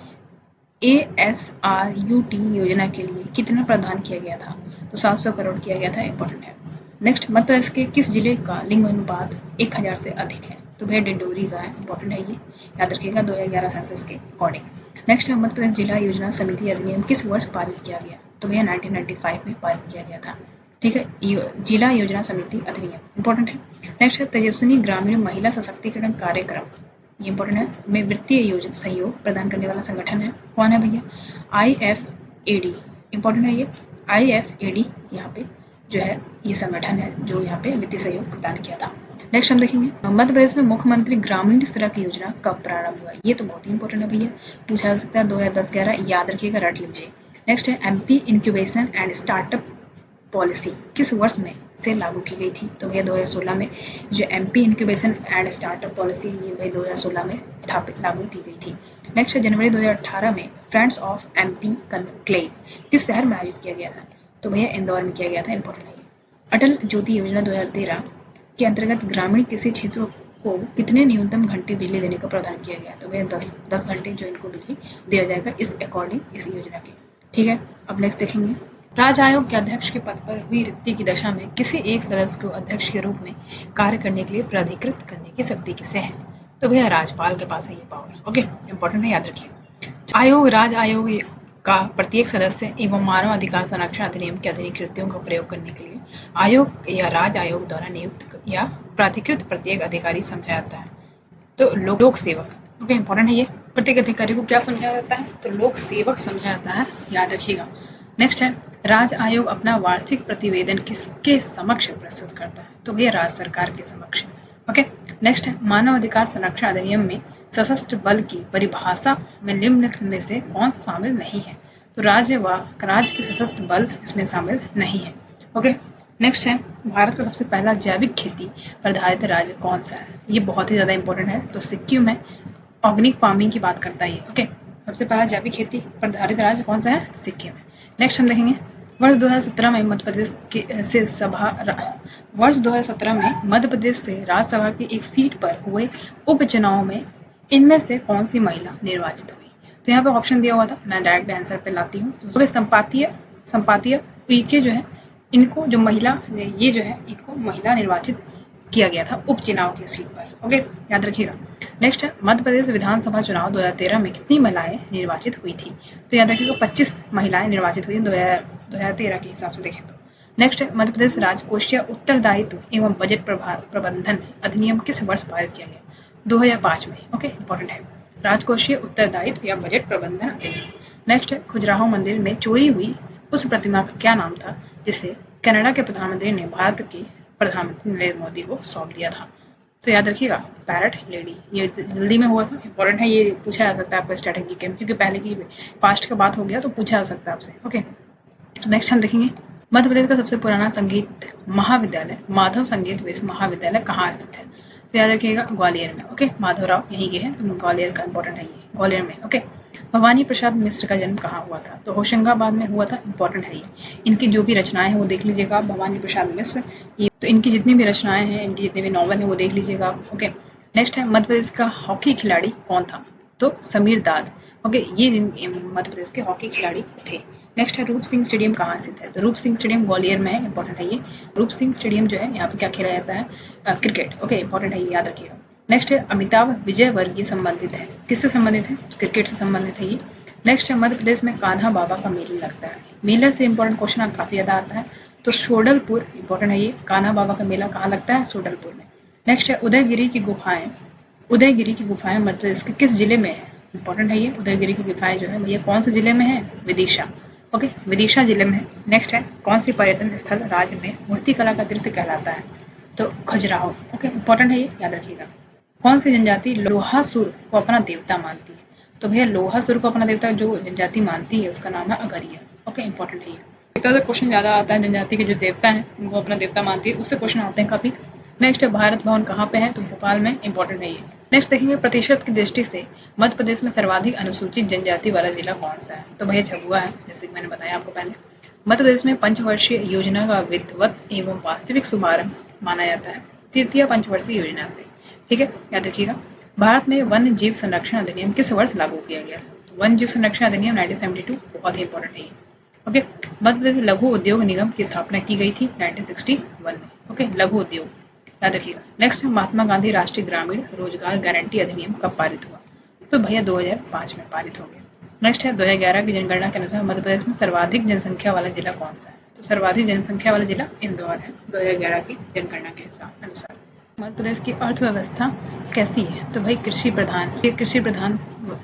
ASRUT योजना के लिए कितना प्रावधान किया गया था? तो 700 करोड़ किया गया था, इंपॉर्टेंट है। नेक्स्ट मध्य प्रदेश के किस जिले का लिंग अनुपात 1000 से अधिक है? तो भैया डिंडोरी का है, इंपॉर्टेंट है, ये याद रखिएगा 2011 सेंसस के अकॉर्डिंग। नेक्स्ट है मध्य प्रदेश जिला योजना समिति अधिनियम किस वर्ष पारित किया गया? तो भैया 1995 में पारित किया गया था, ठीक है। जिला योजना समिति अधिनियम इंपॉर्टेंट है। नेक्स्ट है तेजस्विनी ग्रामीण महिला सशक्तिकरण कार्यक्रम, ये इंपॉर्टेंट है, में वित्तीय योजना सहयोग प्रदान करने वाला संगठन है, कौन है भैया? IFAD, इंपॉर्टेंट है ये। IFAD यहाँ पे जो है ये संगठन है जो यहाँ पे वित्तीय सहयोग प्रदान किया था। नेक्स्ट हम देखेंगे मध्य प्रदेश में मुख्यमंत्री ग्रामीण सड़क योजना कब प्रारंभ हुआ? ये तो बहुत ही इंपॉर्टेंट है भैया, पूछा जा सकता है 2010-11, याद रखिएगा, रट लीजिए। नेक्स्ट है MP incubation and startup policy किस वर्ष में से लागू की गई थी? तो भैया 2016 में। जो MP incubation and startup policy ये भाई 2016 में स्थापित लागू की गई थी। नेक्स्ट है जनवरी 2018 में फ्रेंड्स ऑफ MP कॉन्क्लेव किस शहर में आयोजित किया गया था? तो भैया इंदौर में किया गया था, इंपॉर्टेंट है। अटल ज्योति योजना 2013 के अंतर्गत ग्रामीण कृषि क्षेत्रों को कितने न्यूनतम घंटे बिजली देने का प्रावधान किया गया? तो भैया 10 घंटे जो इनको बिजली दिया जाएगा इस अकॉर्डिंग इस योजना के, ठीक है। अब नेक्स्ट देखेंगे राज्य आयोग के अध्यक्ष के पद पर हुई रिक्ति की दशा में किसी एक सदस्य को अध्यक्ष के रूप में कार्य करने के लिए प्राधिकृत करने की शक्ति किसे है? तो भैया राज्यपाल के पास है ये पावर। ओके, इंपॉर्टेंट है, याद रखिए। आयोग राज्य आयोग का प्रत्येक सदस्य एवं मानव अधिकार संरक्षण अधिनियम के अधीन कृत्यों का प्रयोग करने के लिए आयोग या राज्य आयोग द्वारा नियुक्त या प्राधिकृत प्रत्येक अधिकारी समझा जाता है। तो लोक सेवक। ओके, इंपॉर्टेंट है ये। प्रत्येक अधिकारी को क्या समझा जाता है? तो लोक सेवक समझा जाता है, याद रखिएगा। नेक्स्ट है, राज्य आयोग अपना वार्षिक प्रतिवेदन किसके समक्ष प्रस्तुत करता है? तो भैया राज्य सरकार के समक्ष। ओके, नेक्स्ट है, मानव अधिकार संरक्षण अधिनियम में सशस्त्र बल की परिभाषा में निम्नलिखित में से कौन सा शामिल नहीं है? तो राज्य के सशस्त्र बल इसमें शामिल नहीं है। ओके, नेक्स्ट है, भारत का सबसे पहला जैविक खेती पर आधारित राज्य कौन सा है? ये बहुत ही ज्यादा इंपॉर्टेंट है। तो सिक्किम है, ऑर्गेनिक फार्मिंग की बात करता है ये। ओके, सबसे पहला जैविक खेती पर आधारित राज्य कौन सा है? सिक्किम है। नेक्स्ट हम देखेंगे, वर्ष 2017 में मध्य प्रदेश से राज्यसभा की एक सीट पर हुए उपचुनाव में इनमें से कौन सी महिला निर्वाचित हुई? तो यहाँ पे ऑप्शन दिया हुआ था, मैं डायरेक्ट आंसर पे लाती हूँ। तो संपातीय उइके जो है, इनको जो महिला ये जो है इनको महिला निर्वाचित किया गया था उपचुनाव की सीट पर। ओके, याद रखिएगा। नेक्स्ट है, मध्य प्रदेश विधानसभा चुनाव 2013 में कितनी महिलाएं निर्वाचित हुई थी? तो याद रखिएगा 25 महिलाएं निर्वाचित हुई 2013 के हिसाब से देखें तो। नेक्स्ट है, मध्य प्रदेश राजकोषीय उत्तरदायित्व एवं बजट प्रबंधन अधिनियम किस वर्ष पारित किया गया? 2005 में। ओके, इंपॉर्टेंट है, राजकोषीय उत्तरदायित्व या बजट प्रबंधन अधिनियम। नेक्स्ट है, खजुराहो मंदिर में चोरी हुई उस प्रतिमा का क्या नाम था जिसे कनाडा के प्रधानमंत्री ने भारत के प्रधानमंत्री नरेंद्र मोदी को सौंप दिया था? तो याद रखिएगा पैरट लेडी। ये जल्दी में हुआ था, इंपॉर्टेंट है, ये पूछा जा सकता है आपको स्ट्रैटेजी के, क्योंकि पहले की पास्ट का बात हो गया तो पूछा जा सकता है आपसे। ओके, नेक्स्ट हम देखेंगे, मध्य प्रदेश का सबसे पुराना संगीत महाविद्यालय माधव संगीत विश्व महाविद्यालय कहाँ स्थित है? तो याद रखिएगा ग्वालियर में। ओके, माधवराव यहीं के हैं, तो ग्वालियर का इंपॉर्टेंट है ये, ग्वालियर में। ओके, भवानी प्रसाद मिश्र का जन्म कहाँ हुआ था? तो होशंगाबाद में हुआ था, इंपॉर्टेंट है ये। इनकी जो भी रचनाएं हैं वो देख लीजिएगा आप, भवानी प्रसाद मिश्र, ये तो इनकी जितनी भी रचनाएं हैं, इनकी जितने भी नॉवल हैं वो देख लीजिएगा आप। ओके, नेक्स्ट है, मध्य प्रदेश का हॉकी खिलाड़ी कौन था? तो समीर दाद। ओके, ये मध्य प्रदेश के हॉकी खिलाड़ी थे। नेक्स्ट है, रूप सिंह स्टेडियम कहाँ स्थित है? तो रूप सिंह स्टेडियम ग्वालियर में है, इंपॉर्टेंट है ये। रूप सिंह स्टेडियम जो है यहाँ पे क्या खेला जाता है? क्रिकेट। ओके, इंपॉर्टेंट है ये, याद रखिएगा। नेक्स्ट है, अमिताभ विजयवर्गीय संबंधित है, किससे संबंधित है? तो क्रिकेट से संबंधित है ये। नेक्स्ट है, मध्य प्रदेश में कान्हा बाबा का मेला लगता है, मेला से इंपॉर्टेंट क्वेश्चन काफी ज्यादा आता है। तो सोडलपुर, इंपॉर्टेंट है ये, कान्हा बाबा का मेला कहाँ लगता है? सोडलपुर में। नेक्स्ट है, उदयगिरी की गुफाएं मध्य प्रदेश के किस जिले में है? इंपॉर्टेंट है ये, उदयगिरी की गुफाएं जो है भैया कौन से जिले में है? विदिशा। ओके, विदिशा जिले में है। नेक्स्ट है, कौन सी पर्यटन स्थल राज्य में मूर्तिकला का तीर्थ कहलाता है? तो खजुराहो। ओके, इंपॉर्टेंट है ये, याद रखिएगा। कौन सी जनजाति लोहासुर को अपना देवता मानती है? तो भैया लोहासुर को अपना देवता जो जनजाति मानती है उसका नाम है अगरिया। ओके, इंपॉर्टेंट है ये। इतना से क्वेश्चन ज्यादा आता है, जनजाति के जो देवता है उनको अपना देवता मानती है, उससे क्वेश्चन आते हैं काफी। नेक्स्ट है, भारत भवन कहाँ पे है? तो भोपाल में, इंपॉर्टेंट है ये। नेक्स्ट देखेंगे, प्रतिशत की दृष्टि से मध्य प्रदेश में सर्वाधिक अनुसूचित जनजाति वाला जिला कौन सा है? तो भैया झबुआ है, जैसे कि मैंने बताया आपको पहले। मध्य प्रदेश में पंचवर्षीय योजना का विधिवत एवं वास्तविक शुभारंभ माना जाता है तृतीय पंचवर्षीय योजना से। ठीक है, याद रखिएगा। भारत में वन्य जीव संरक्षण अधिनियम किस वर्ष लागू किया गया? तो वन्य जीव संरक्षण अधिनियम 1972, बहुत ही इंपॉर्टेंट है ये। ओके, मध्य प्रदेश लघु उद्योग निगम की स्थापना की गई थी 1961 में। ओके, लघु उद्योग, याद रखिएगा। नेक्स्ट, महात्मा गांधी राष्ट्रीय ग्रामीण रोजगार गारंटी अधिनियम कब पारित हुआ? तो भैया 2005 में पारित हो गया। नेक्स्ट है, 2011 की जनगणना के अनुसार मध्य प्रदेश में सर्वाधिक जनसंख्या वाला जिला कौन सा है? तो सर्वाधिक जनसंख्या वाला जिला इंदौर है 2011 की जनगणना के अनुसार। मध्य प्रदेश की अर्थव्यवस्था कैसी है? तो भाई कृषि प्रधान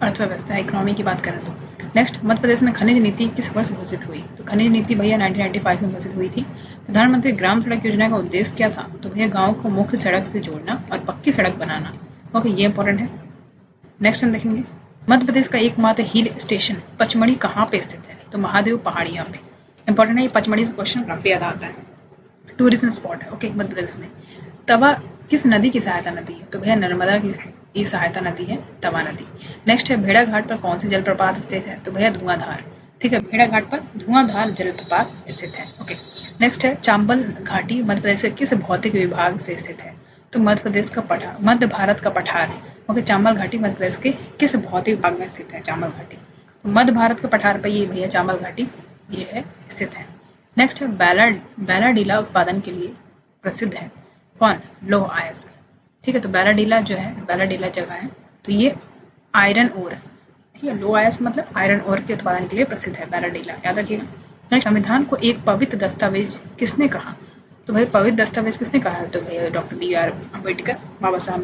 अर्थव्यवस्था, इकोनॉमी की बात करें तो। नेक्स्ट, मध्य प्रदेश में खनिज नीति किस वर्ष घोषित हुई? तो खनिज नीति भैया 1995 में घोषित हुई थी। प्रधानमंत्री ग्राम सड़क योजना का उद्देश्य क्या था? तो भैया गाँव को मुख्य सड़क से जोड़ना और पक्की सड़क बनाना। ओके, ये इंपॉर्टेंट है। नेक्स्ट हम देखेंगे, मध्य प्रदेश का एकमात्र हिल स्टेशन पचमढ़ी कहाँ पे स्थित है? तो महादेव पहाड़ियाँ पे। इंपॉर्टेंट है ये, पचमढ़ी से क्वेश्चन काफी ज्यादा आता है, टूरिज्म स्पॉट है। ओके, मध्य प्रदेश में तवा किस नदी की सहायता नदी है? तो भैया नर्मदा की सहायता नदी है तवा नदी। नेक्स्ट है, भेड़ा घाट पर कौन सी जलप्रपात स्थित है? तो भैया धुआंधार। ठीक है, भेड़ा घाट पर धुआंधार जलप्रपात स्थित है। ओके, नेक्स्ट है, चांबल घाटी मध्य प्रदेश के किस भौतिक विभाग से स्थित है? तो मध्य भारत का पठार है। ओके, चांबल घाटी मध्य प्रदेश के किस भौतिक विभाग में स्थित है? चांबल घाटी, तो मध्य भारत के पठार पर ये भैया चांबल घाटी ये है स्थित है। नेक्स्ट है बैलाडीला उत्पादन के लिए प्रसिद्ध है कौन? लौह अयस्क। ठीक है, तो बैलाडीला जो है, बैलाडीला जगह है, तो ये आयरन ओर, ठीक है, लौह अयस्क मतलब आयरन ओर के उत्पादन के लिए प्रसिद्ध है बैलाडीला, याद रखिएगा। नेक्स्ट, संविधान को एक पवित्र दस्तावेज किसने कहा? तो भाई पवित्र दस्तावेज किसने कहा है? तो भाई डॉक्टर BR अम्बेडकर, बाबा साहब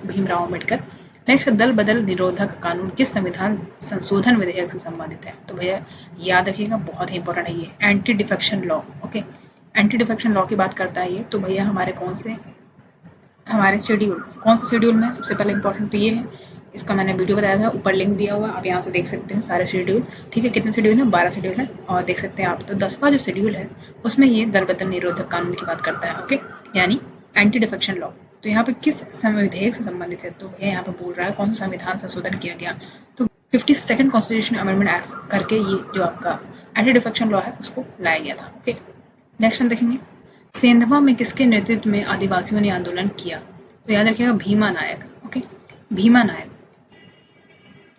भीमराव अम्बेडकर। नेक्स्ट, दल बदल निरोधक कानून किस संविधान संशोधन विधेयक से संबंधित है? तो भैया याद रखिएगा, बहुत ही इंपॉर्टेंट है ये, anti defection law. Okay, anti defection law की बात करता है ये, तो भैया हमारे कौन से, हमारे शेड्यूल, कौन से शेड्यूल में? सबसे पहले इंपॉर्टेंट तो ये है, इसका मैंने वीडियो बताया था, ऊपर लिंक दिया हुआ, आप यहाँ से देख सकते हैं सारे शेड्यूल। ठीक है, कितने शेड्यूल है? 12 शेड्यूल है, और देख सकते हैं आप। तो 10वां जो शेड्यूल है उसमें ये दल बदल निरोधक कानून की बात करता है। ओके, यानी एंटी डिफेक्शन लॉ। तो यहाँ पे किस विधेयक से संबंधित है? तो भैया यहाँ पे बोल रहा है कौन सा संविधान संशोधन किया गया? तो 52nd कॉन्स्टिट्यूशन अमेंडमेंट एक्ट करके ये जो आपका एंटी डिफेक्शन लॉ है उसको लाया गया था। ओके, नेक्स्ट हम देखेंगे, सेंधवा में किसके नेतृत्व में आदिवासियों ने आंदोलन किया? तो याद रखिएगा, भीमा नायक। ओके, भीमा नायक,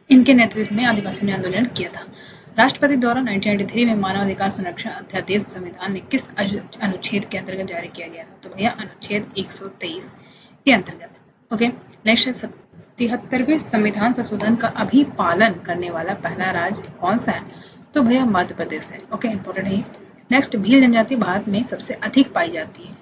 इनके नेतृत्व में आदिवासियों ने आंदोलन किया था। राष्ट्रपति द्वारा 1993 में मानव अधिकार संरक्षण अध्यादेश संविधान में किस अनुच्छेद के अंतर्गत जारी किया गया था? तो भैया अनुच्छेद 123 के अंतर्गत। ओके, नेक्स्ट है 73वें संविधान संशोधन का अभी पालन करने वाला पहला राज्य कौन सा है? तो भैया मध्य प्रदेश है। ओके, इंपॉर्टेंट है ये। नेक्स्ट, भील जनजाति भारत में सबसे अधिक पाई जाती है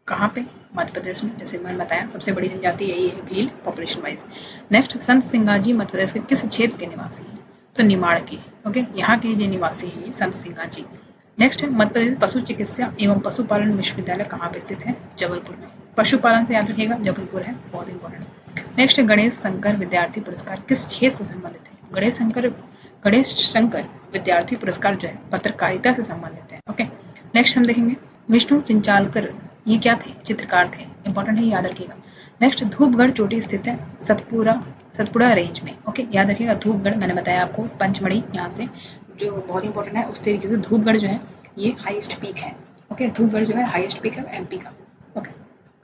कहाँ पे? मध्य प्रदेश में, जैसे मैंने बताया सबसे बड़ी जनजाति यही है भील, पॉपुलेशन वाइज। नेक्स्ट, संत सिंगाजी मध्य प्रदेश के किस क्षेत्र के निवासी हैं? तो निमाड़ के। ओके, यहाँ के जो निवासी हैं संत सिंगाजी। नेक्स्ट है, मध्य प्रदेश पशु चिकित्सा एवं पशुपालन विश्वविद्यालय कहाँ पे स्थित है? जबलपुर में। पशुपालन से याद रखिएगा, जबलपुर है, बहुत इंपॉर्टेंट। नेक्स्ट, गणेश शंकर विद्यार्थी पुरस्कार किस क्षेत्र से संबंधित है? गणेश शंकर विद्यार्थी पुरस्कार जो है पत्रकारिता से संबंधित है। ओके, नेक्स्ट हम देखेंगे, विष्णु चिंचालकर ये क्या थे? चित्रकार थे, इंपॉर्टेंट है, याद रखिएगा। नेक्स्ट, धूपगढ़ चोटी स्थित है सतपुड़ा रेंज में। ओके, याद रखिएगा, धूपगढ़ मैंने बताया आपको, पंचमढ़ी यहाँ से जो बहुत इंपॉर्टेंट है, उस तरीके से धूपगढ़ जो है ये हाईएस्ट पीक है। ओके, धूपगढ़ जो है हाईएस्ट पीक है MP का। ओके,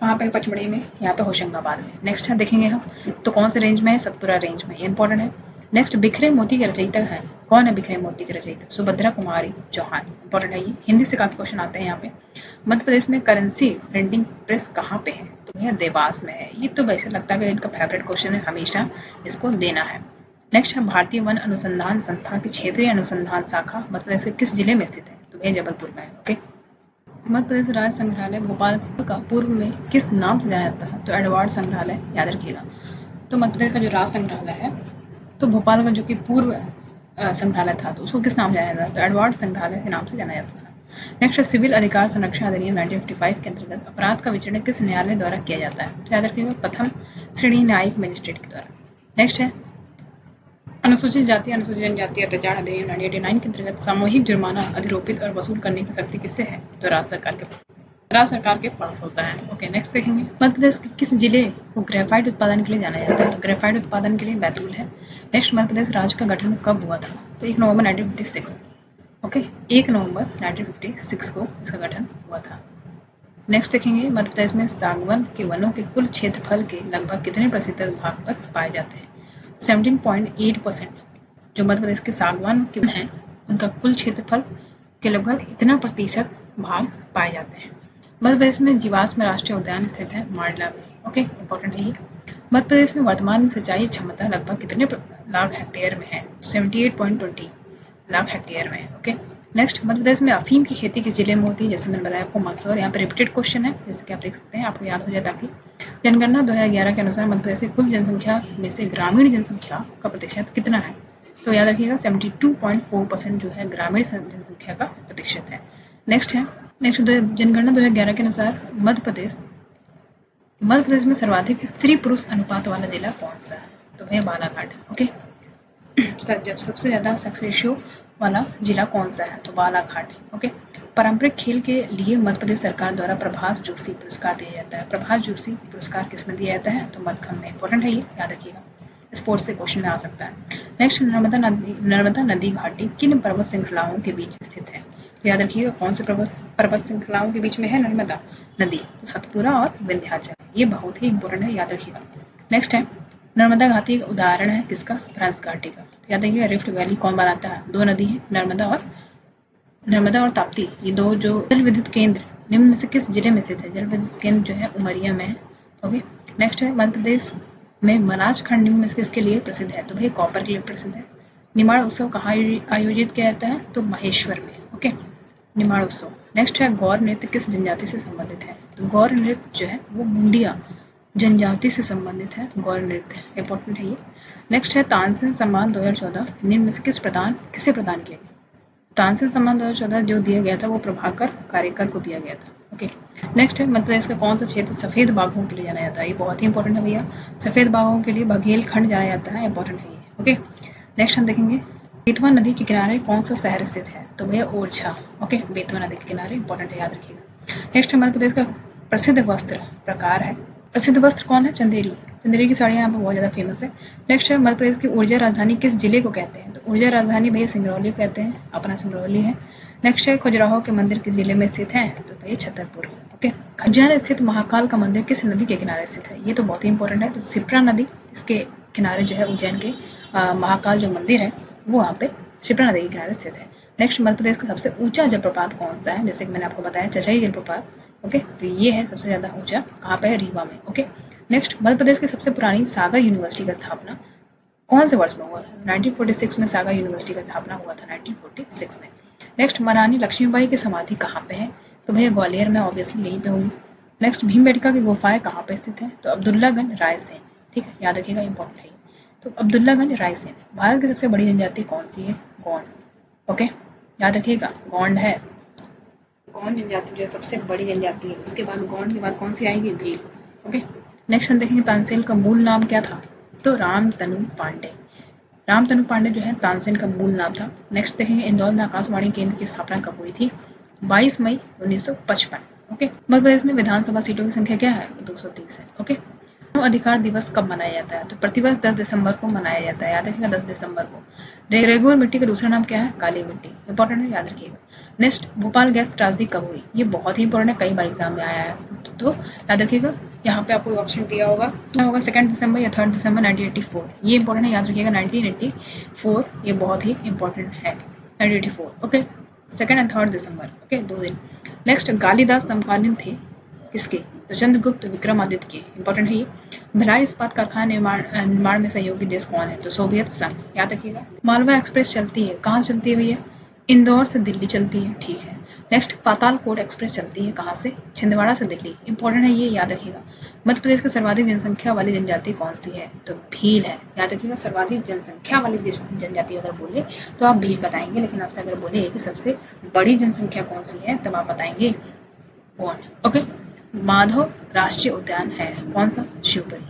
कहाँ पे? पचमढ़ी में, यहाँ पे होशंगाबाद में। नेक्स्ट है देखेंगे हम, तो कौन से रेंज में है? सतपुरा रेंज में, ये इंपॉर्टेंट है। नेक्स्ट, बिखरे मोती के रचयिता है कौन है? बिखरे मोती के रचयिता सुभद्रा कुमारी चौहान, इंपॉर्टेंट है ये, हिंदी से काफी क्वेश्चन आते हैं यहाँ पे। मध्य प्रदेश में करेंसी प्रिंटिंग प्रेस कहाँ पे है? तो भैया देवास में है। ये तो वैसे लगता है कि इनका फेवरेट क्वेश्चन है, हमेशा इसको देना है। नेक्स्ट है, भारतीय वन अनुसंधान संस्थान की क्षेत्रीय अनुसंधान शाखा मध्य प्रदेश के किस जिले में स्थित है? तो भैया जबलपुर में है। ओके, मध्य प्रदेश राज्य संग्रहालय भोपाल का पूर्व में किस नाम से जाना जाता है? तो एडवर्ड संग्रहालय, याद रखिएगा। तो मध्य प्रदेश का जो राज्य संग्रहालय है, तो भोपाल का जो कि पूर्व संग्रहालय था, तो उसको किस नाम से जाना जाता है? तो एडवर्ड संग्रहालय के नाम से जाना जाता है। नेक्स्ट, सिविल अधिकार संरक्षण अधिनियम 1955 के अंतर्गत अपराध का विचारण किस न्यायालय द्वारा किया जाता है? तो याद रखिएगा, प्रथम श्रेणी न्यायिक मजिस्ट्रेट के द्वारा। नेक्स्ट है, अनुसूचित जाति अनुसूचित जनजाति अत्याचार अधिनियम 1989 के अंतर्गत सामूहिक जुर्माना अधिरोपित और वसूल करने की शक्ति किससे है? तो राज्य सरकार के पास होता है। ओके, नेक्स्ट देखेंगे, मध्य प्रदेश के किस जिले को ग्रेफाइट उत्पादन के लिए जाना जाता है? तो ग्रेफाइट उत्पादन के लिए बैतूल है। नेक्स्ट, मध्य प्रदेश राज्य का गठन कब हुआ था? तो 1 नवंबर 1956। ओके, 1 नवंबर 1956 को इसका गठन हुआ था। नेक्स्ट देखेंगे, मध्य प्रदेश में सागवन के वनों के कुल क्षेत्रफल के लगभग कितने प्रतिशत भाग पर पाए जाते हैं? 17.8%। जो मध्य प्रदेश के सागवान के वन हैं उनका कुल क्षेत्रफल के लगभग इतना प्रतिशत भाग पाए जाते हैं। मध्य प्रदेश में जीवाश्म राष्ट्रीय उद्यान स्थित है मांडला में। ओके, इंपॉर्टेंट है ये। मध्य प्रदेश में वर्तमान सिंचाई क्षमता लगभग कितने लाख हेक्टेयर में है? 78.20 लाख हेक्टेयर में। ओके, नेक्स्ट, मध्य प्रदेश में अफीम की खेती किस जिले में होती है? जैसे मैंने बताया आपको मंदसौर, यहाँ पे रिपीटेड क्वेश्चन है, जैसे कि आप देख सकते हैं, आपको याद हो जाए ताकि। जनगणना 2011 के अनुसार मध्य प्रदेश की कुल जनसंख्या में से ग्रामीण जनसंख्या का प्रतिशत कितना है? तो याद रखिएगा 72.4% जो है ग्रामीण जनसंख्या का प्रतिशत है। नेक्स्ट है, जनगणना 2011 के अनुसार मध्य प्रदेश में सर्वाधिक स्त्री पुरुष अनुपात वाला जिला कौन सा है? तो है बालाघाट। ओके, जब सबसे ज्यादा सेक्स रेशियो वाला जिला कौन सा है? तो बालाघाट। ओके, पारंपरिक खेल के लिए मध्य प्रदेश सरकार द्वारा प्रभात जोशी पुरस्कार दिया जाता है। प्रभात जोशी पुरस्कार किसमें दिया जाता है? तो मलखंब में। इंपॉर्टेंट है ये, याद रखिएगा, स्पोर्ट्स से क्वेश्चन में आ सकता है। नेक्स्ट, नर्मदा नदी घाटी किन पर्वत श्रृंखलाओं के बीच स्थित है? तो याद रखिएगा, कौन से पर्वत श्रृंखलाओं के बीच में है नर्मदा नदी? तो सतपुरा और विंध्याचल। ये बहुत ही इंपॉर्टेंट है, याद रखिएगा। नेक्स्ट है, नर्मदा घाटी एक उदाहरण है किसका? फ्रांस घाटी का। याद रखिएगा, रिफ्ट वैली कौन बनाता है? 2 नदी है, नर्मदा और नर्मदा और ताप्ती, ये दो जो जल विद्युत केंद्र निम्न में से किस जिले में स्थित है? जल विद्युत केंद्र जो है उमरिया में है। ओके, नेक्स्ट है मध्य प्रदेश में मनाज खंड निम्न में से किसके लिए प्रसिद्ध है? तो भैया कॉपर के लिए प्रसिद्ध है। निमाड़ उत्सव कहाँ आयोजित किया जाता है? तो महेश्वर में। ओके, निमाड़ उत्सव। नेक्स्ट है गौर नृत्य किस जनजाति से संबंधित है? तो गौर नृत्य जो है वो मुंडिया जनजाति से संबंधित है। गौर नृत्य इंपॉर्टेंट है ये। नेक्स्ट है तानसेन सम्मान 2014 निम्न में से किसे प्रदान किया गया? तानसेन सम्मान 2014 जो दिया गया था वो प्रभाकर कारेकर को दिया गया था। ओके, नेक्स्ट है मध्य प्रदेश का कौन सा क्षेत्र सफेद बाघों के लिए जाना जाता है? ये बहुत ही इंपॉर्टेंट है भैया। सफेद बाघों के लिए बघेलखंड जाना जाता है, इंपॉर्टेंट है ये। ओके, नेक्स्ट हम देखेंगे बेतवा नदी के किनारे कौन सा शहर स्थित है? तो भैया ओरछा। ओके, बेतवा नदी के किनारे, इंपॉर्टेंट है, याद रखिएगा। नेक्स्ट मध्य प्रदेश का प्रसिद्ध वस्त्र प्रकार है। प्रसिद्ध वस्त्र कौन है? चंदेरी। चंदेरी की साड़ियाँ यहाँ पर बहुत ज़्यादा फेमस है। नेक्स्ट है मध्य प्रदेश की ऊर्जा राजधानी किस जिले को कहते हैं? तो ऊर्जा राजधानी भैया सिंगरौली कहते हैं, अपना सिंगरौली है। नेक्स्ट है खजुराहो के मंदिर किस जिले में स्थित है? तो भैया छतरपुर। ओके, उज्जैन स्थित महाकाल का मंदिर किस नदी के किनारे स्थित है? ये तो बहुत ही इंपॉर्टेंट है। तो शिप्रा नदी इसके किनारे जो है उज्जैन के महाकाल जो मंदिर है वो वहाँ पे शिप्रा नदी के किनारे स्थित है। नेक्स्ट मध्य प्रदेश का सबसे ऊंचा जलप्रपात कौन सा है? जैसे कि मैंने आपको बताया चचाई जलप्रपात। ओके, तो ये है सबसे ज़्यादा ऊंचा, कहाँ पे है? रीवा में। ओके, नेक्स्ट मध्य प्रदेश की सबसे पुरानी सागर यूनिवर्सिटी का स्थापना कौन से वर्ष में हुआ था? 1946 में सागर यूनिवर्सिटी का स्थापना हुआ था, 1946 में। नेक्स्ट महारानी लक्ष्मीबाई की समाधि कहाँ पे है? तो भैया ग्वालियर में, ऑब्वियसली यहीं पे होगी। नेक्स्ट भीमबेटका की गुफाएं कहाँ पे स्थित है? तो अब्दुल्लागंज रायसेन। ठीक है, याद रखिएगा, इंपॉर्टेंट है। तो अब्दुल्लागंज रायसेन। भारत की सबसे बड़ी जनजाति कौन सी है? गोंड। ओके, याद रखिएगा, गोंड है। गोंड जनजाति जो है सबसे बड़ी जनजाति है। उसके बाद गोंड के बाद कौन सी आएगी? भील। ओके, नेक्स्ट हम देखेंगे तानसेन का मूल नाम क्या था? तो रामतनु पांडे। रामतनु पांडे जो है तानसेन का मूल नाम था। नेक्स्ट देखेंगे इंदौर में आकाशवाणी केंद्र की स्थापना कब हुई थी? 22 मई 1955। ओके, मध्य प्रदेश में विधानसभा सीटों की संख्या क्या है? 230 है। ओके, मानव अधिकार दिवस कब मनाया जाता है? तो प्रतिवर्ष 10 दिसंबर को मनाया जाता है, याद रखिएगा, 10 दिसंबर को। रेगुलर मिट्टी का दूसरा नाम क्या है? काली मिट्टी, इंपॉर्टेंट है, याद रखिएगा। नेक्स्ट भोपाल गैस त्रासदी कब हुई? ये बहुत ही इंपॉर्टेंट है, कई बार एग्जाम में आया है, तो याद रखिएगा। यहाँ पे आपको ऑप्शन दिया होगा, तो होगा 2 दिसंबर या 3 दिसंबर 1984। ये इंपॉर्टेंट है, याद रखिएगा, 1984, ये बहुत ही इंपॉर्टेंट है, 1984। Okay, 2 and 3 December. ओके, 2 दिन। नेक्स्ट कालिदास समकालीन थे किसके? तो चंद्रगुप्त विक्रमादित्य के, इंपॉर्टेंट है ये। भिलाई इस्पात कारखाना निर्माण में सहयोगी देश कौन है? तो सोवियत संघ, याद रखिएगा। मालवा एक्सप्रेस चलती है, कहाँ चलती है भैया? इंदौर से दिल्ली चलती है, ठीक है। नेक्स्ट पातालकोट एक्सप्रेस चलती है कहाँ से? छिंदवाड़ा से दिल्ली, इंपॉर्टेंट है ये, याद रखिएगा। मध्य प्रदेश की सर्वाधिक जनसंख्या वाली जनजाति कौन सी है? तो भील है, याद रखिएगा। सर्वाधिक जनसंख्या वाली जनजाति अगर बोले तो आप भील बताएंगे, लेकिन आपसे अगर बोले कि सबसे बड़ी जनसंख्या कौन सी है तब आप बताएंगे गोंड। ओके, माधव राष्ट्रीय उद्यान है कौन सा? शिवपुरी।